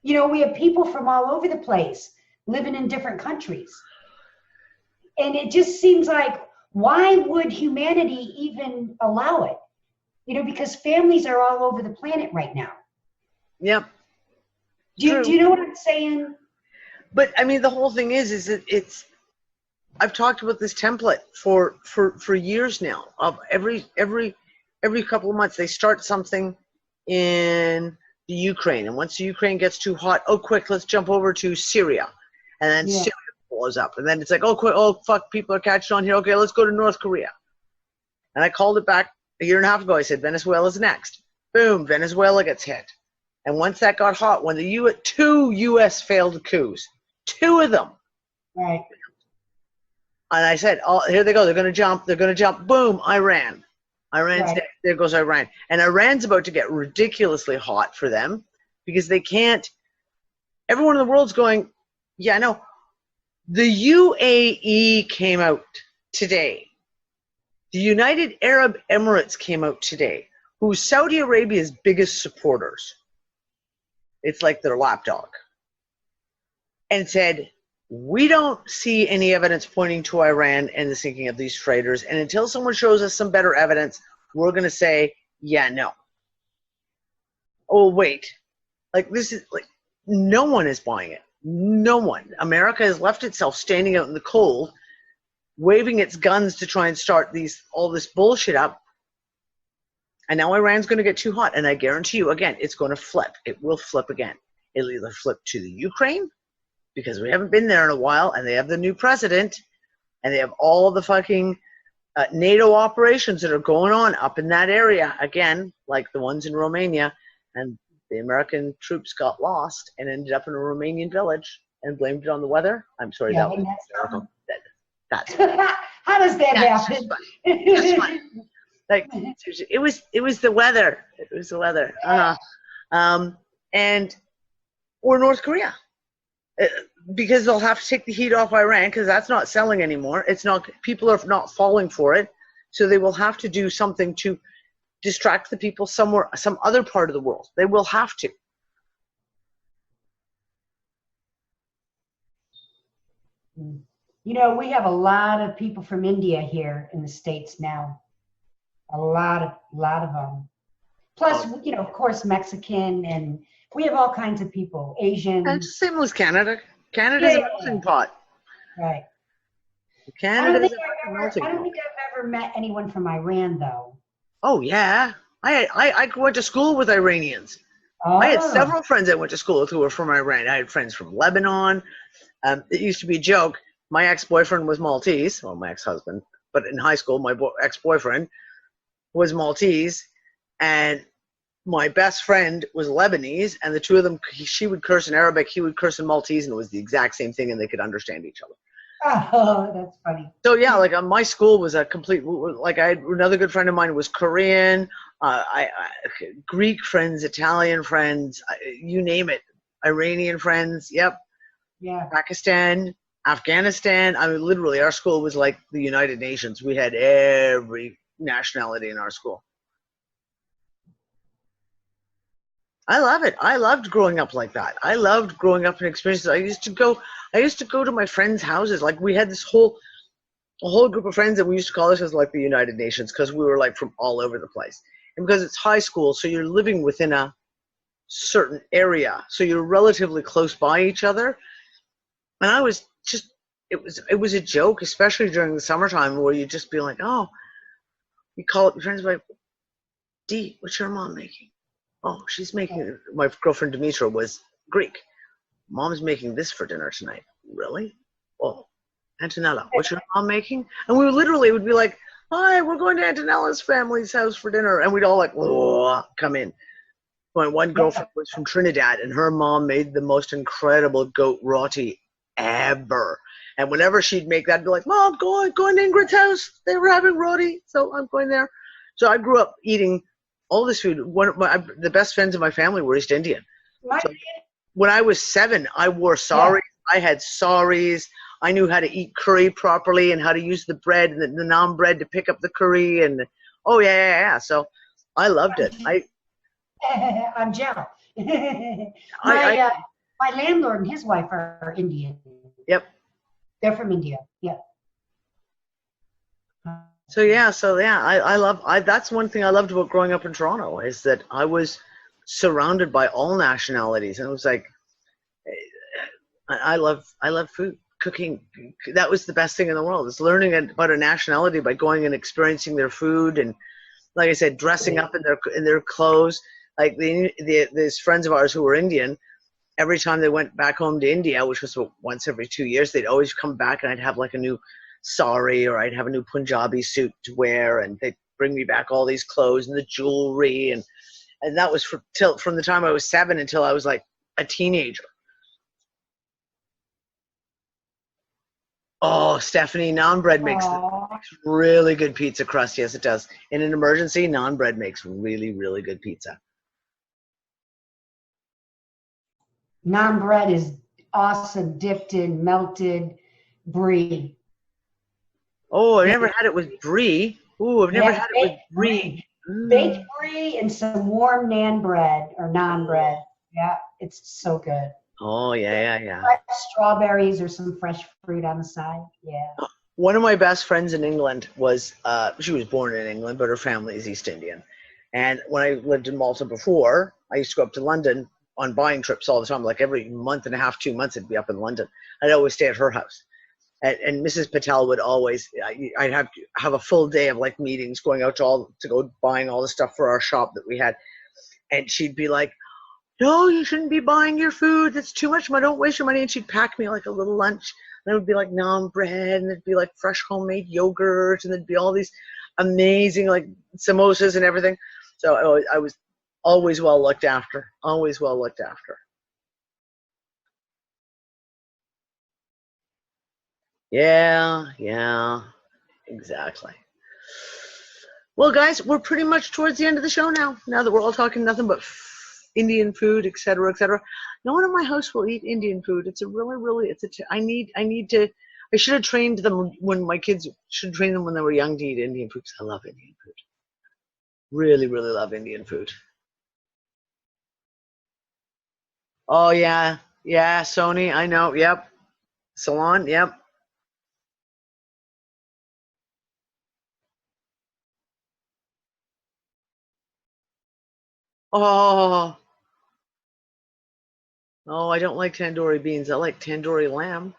You know, we have people from all over the place living in different countries. And it just seems like, why would humanity even allow it? You know, because families are all over the planet right now. Yep. Do you know what I'm saying? But I mean, the whole thing is that I've talked about this template for years now. Of every couple of months, they start something in the Ukraine, and once the Ukraine gets too hot, oh quick, let's jump over to Syria, and then Syria blows up, and then it's like, oh quick, oh fuck, people are catching on here. Okay, let's go to North Korea. And I called it back a year and a half ago. I said Venezuela's next. Boom, Venezuela gets hit. And once that got hot, when the two U.S. failed coups, two of them. Right. And I said, oh, here they go. They're going to jump. Boom, Iran. Iran's next. There goes Iran. And Iran's about to get ridiculously hot for them because they can't. Everyone in the world's going, yeah, no. The UAE came out today. The United Arab Emirates came out today, who's Saudi Arabia's biggest supporters. It's like their lapdog. And said, we don't see any evidence pointing to Iran and the sinking of these freighters. And until someone shows us some better evidence, we're going to say, yeah, no. Oh, wait. Like, this is like, no one is buying it. No one. America has left itself standing out in the cold, waving its guns to try and start all this bullshit up. And now Iran's going to get too hot. And I guarantee you, again, it's going to flip. It will flip again. It'll either flip to the Ukraine, because we haven't been there in a while, and they have the new president, and they have all the fucking NATO operations that are going on up in that area, again, like the ones in Romania. And the American troops got lost and ended up in a Romanian village and blamed it on the weather. I'm sorry, that was hysterical. That's how does that happen? That's fine. Like, it was the weather. It was the weather. Or North Korea, because they'll have to take the heat off Iran because that's not selling anymore. It's not. People are not falling for it, so they will have to do something to distract the people somewhere, some other part of the world. They will have to. You know, we have a lot of people from India here in the States now. A lot of them. Plus, you know, of course, Mexican, and we have all kinds of people, Asian. And same as Canada. Canada's a melting pot. Right. Canada's I don't think I've ever met anyone from Iran, though. Oh, yeah. I went to school with Iranians. Oh. I had several friends I went to school with who were from Iran. I had friends from Lebanon. It used to be a joke. My ex-boyfriend was Maltese, well, my ex-husband, but in high school, my ex-boyfriend was Maltese, and my best friend was Lebanese, and the two of them, she would curse in Arabic, he would curse in Maltese, and it was the exact same thing, and they could understand each other. Oh, that's funny. So yeah, like my school was a complete, like I had another good friend of mine was Korean, Greek friends, Italian friends, you name it, Iranian friends, yep, Yeah. Pakistan, Afghanistan. I mean, literally, our school was like the United Nations. We had every nationality in our school. I love it. I loved growing up like that. I loved growing up in experiences. I used to go to my friends' houses. Like we had this whole group of friends, and we used to call ourselves like the United Nations because we were like from all over the place. And because it's high school, so you're living within a certain area, so you're relatively close by each other. And I was just, it was a joke, especially during the summertime, where you'd just be like, oh, you call up your friends like, Dee, what's your mom making? Oh, she's making, my girlfriend Demetra was Greek. Mom's making this for dinner tonight. Really? Oh, Antonella, what's your mom making? And we would be like, hi, we're going to Antonella's family's house for dinner. And we'd all like, whoa, come in. My one girlfriend was from Trinidad, and her mom made the most incredible goat roti ever. And whenever she'd make that, I'd be like, Mom, going to Ingrid's house. They were having roti, so I'm going there. So I grew up eating all this food. The best friends of my family were East Indian. So when I was 7, I wore saris. Yeah. I had saris. I knew how to eat curry properly and how to use the bread and the naan bread to pick up the curry. And so I loved it. I'm jealous. My landlord and his wife are Indian. Yep. They're from India. Yep. So that's one thing I loved about growing up in Toronto, is that I was surrounded by all nationalities, and it was like, I love food, cooking. That was the best thing in the world, is learning about a nationality by going and experiencing their food, and like I said, dressing up in their clothes. Like these friends of ours who were Indian, every time they went back home to India, which was once every 2 years, they'd always come back, and I'd have like a new sari, or I'd have a new Punjabi suit to wear, and they'd bring me back all these clothes and the jewelry, and that was from the time I was 7 until I was like a teenager. Oh, Stephanie, naan bread makes really good pizza crust. Yes, it does. In an emergency, naan bread makes really, really good pizza. Naan bread is awesome, dipped in melted brie. Oh, I've never had it with brie. Ooh, I've never had it with brie. Baked brie and some warm naan bread or naan bread. Yeah, it's so good. Oh, yeah. Fresh strawberries or some fresh fruit on the side. Yeah. One of my best friends in England was, she was born in England, but her family is East Indian. And when I lived in Malta before, I used to go up to London on buying trips all the time. Like every month and a half, 2 months, I'd be up in London. I'd always stay at her house. And Mrs. Patel would always, I'd have a full day of like meetings, going out to go buying all the stuff for our shop that we had. And she'd be like, no, you shouldn't be buying your food. That's too much money. Don't waste your money. And she'd pack me like a little lunch. And it would be like naan bread, and it'd be like fresh homemade yogurt, and there'd be all these amazing like samosas and everything. So I was always well looked after. Always well looked after. Yeah, exactly. Well, guys, we're pretty much towards the end of the show now. Now that we're all talking nothing but Indian food, etc., etc. No one in my house will eat Indian food. It's a really, I should have trained them when my kids, should train them when they were young to eat Indian food, because I love Indian food. Really, really love Indian food. Oh, yeah, Sony, I know, yep. Salon, yep. Oh, I don't like tandoori beans. I like tandoori lamb.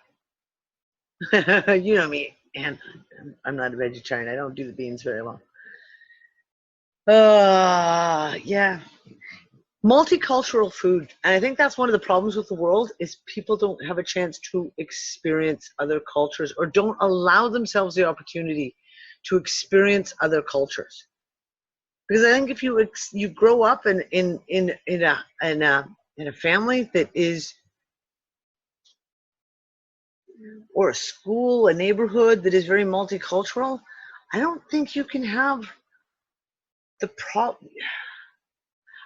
You know me, and I'm not a vegetarian. I don't do the beans very well. Yeah. multicultural food. And I think that's one of the problems with the world is people don't have a chance to experience other cultures or don't allow themselves the opportunity to experience other cultures. Because I think if you grow up in a family that is, or a school, a neighborhood that is very multicultural, I don't think you can have the problem.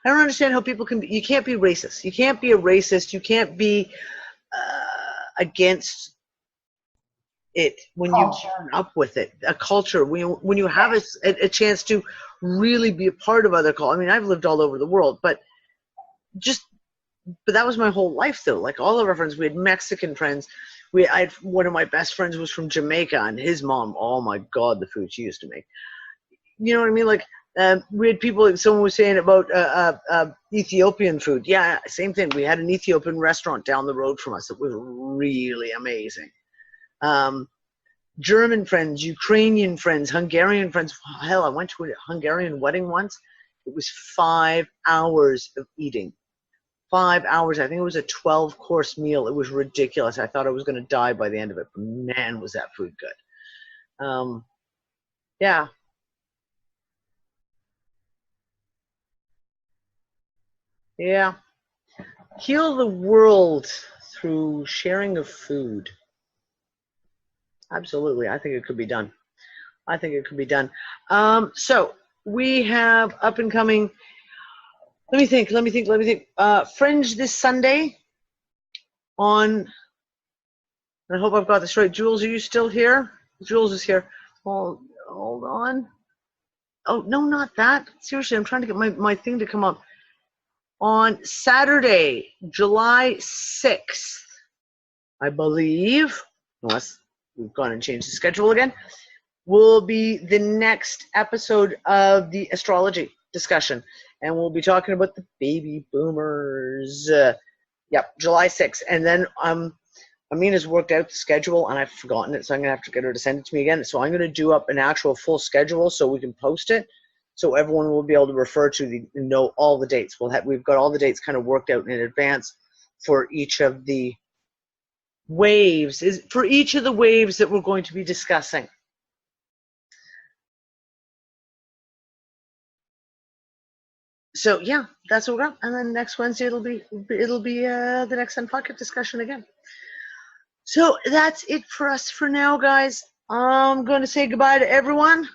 I don't understand how people can be, you can't be racist. You can't be a racist. You can't be against it when you grow up with it, a culture, when you have a chance to really be a part of other culture. I mean, I've lived all over the world, but that was my whole life though. Like all of our friends, we had Mexican friends. One of my best friends was from Jamaica, and his mom, oh my God, the food she used to make. You know what I mean? Like, we had people, someone was saying about Ethiopian food. Yeah, same thing. We had an Ethiopian restaurant down the road from us. It was really amazing. German friends, Ukrainian friends, Hungarian friends. Hell, I went to a Hungarian wedding once. It was 5 hours of eating. 5 hours. I think it was a 12-course meal. It was ridiculous. I thought I was going to die by the end of it. But man, was that food good. Yeah. Yeah. Heal the world through sharing of food. Absolutely. I think it could be done. I think it could be done. So we have up and coming, let me think. Fringe this Sunday on, I hope I've got this right. Jules, are you still here? Jules is here. Hold on. Oh, no, not that. Seriously, I'm trying to get my thing to come up. On Saturday, July 6th, I believe, unless we've gone and changed the schedule again, will be the next episode of the astrology discussion. And we'll be talking about the baby boomers. Yep, July 6th. And then Amina's worked out the schedule, and I've forgotten it, so I'm going to have to get her to send it to me again. So I'm going to do up an actual full schedule so we can post it. So everyone will be able to refer to know all the dates. We've got all the dates kind of worked out in advance for each of the waves. For each of the waves that we're going to be discussing. So yeah, that's what we're up. And then next Wednesday it'll be the next UnFuckIt discussion again. So that's it for us for now, guys. I'm going to say goodbye to everyone.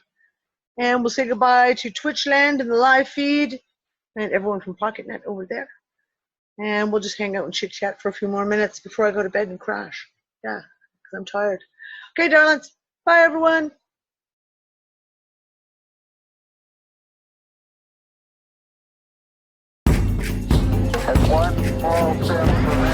And we'll say goodbye to Twitchland and the live feed and everyone from PocketNet over there. And we'll just hang out and chit-chat for a few more minutes before I go to bed and crash. Yeah, because I'm tired. Okay, darlings. Bye, everyone. One small step for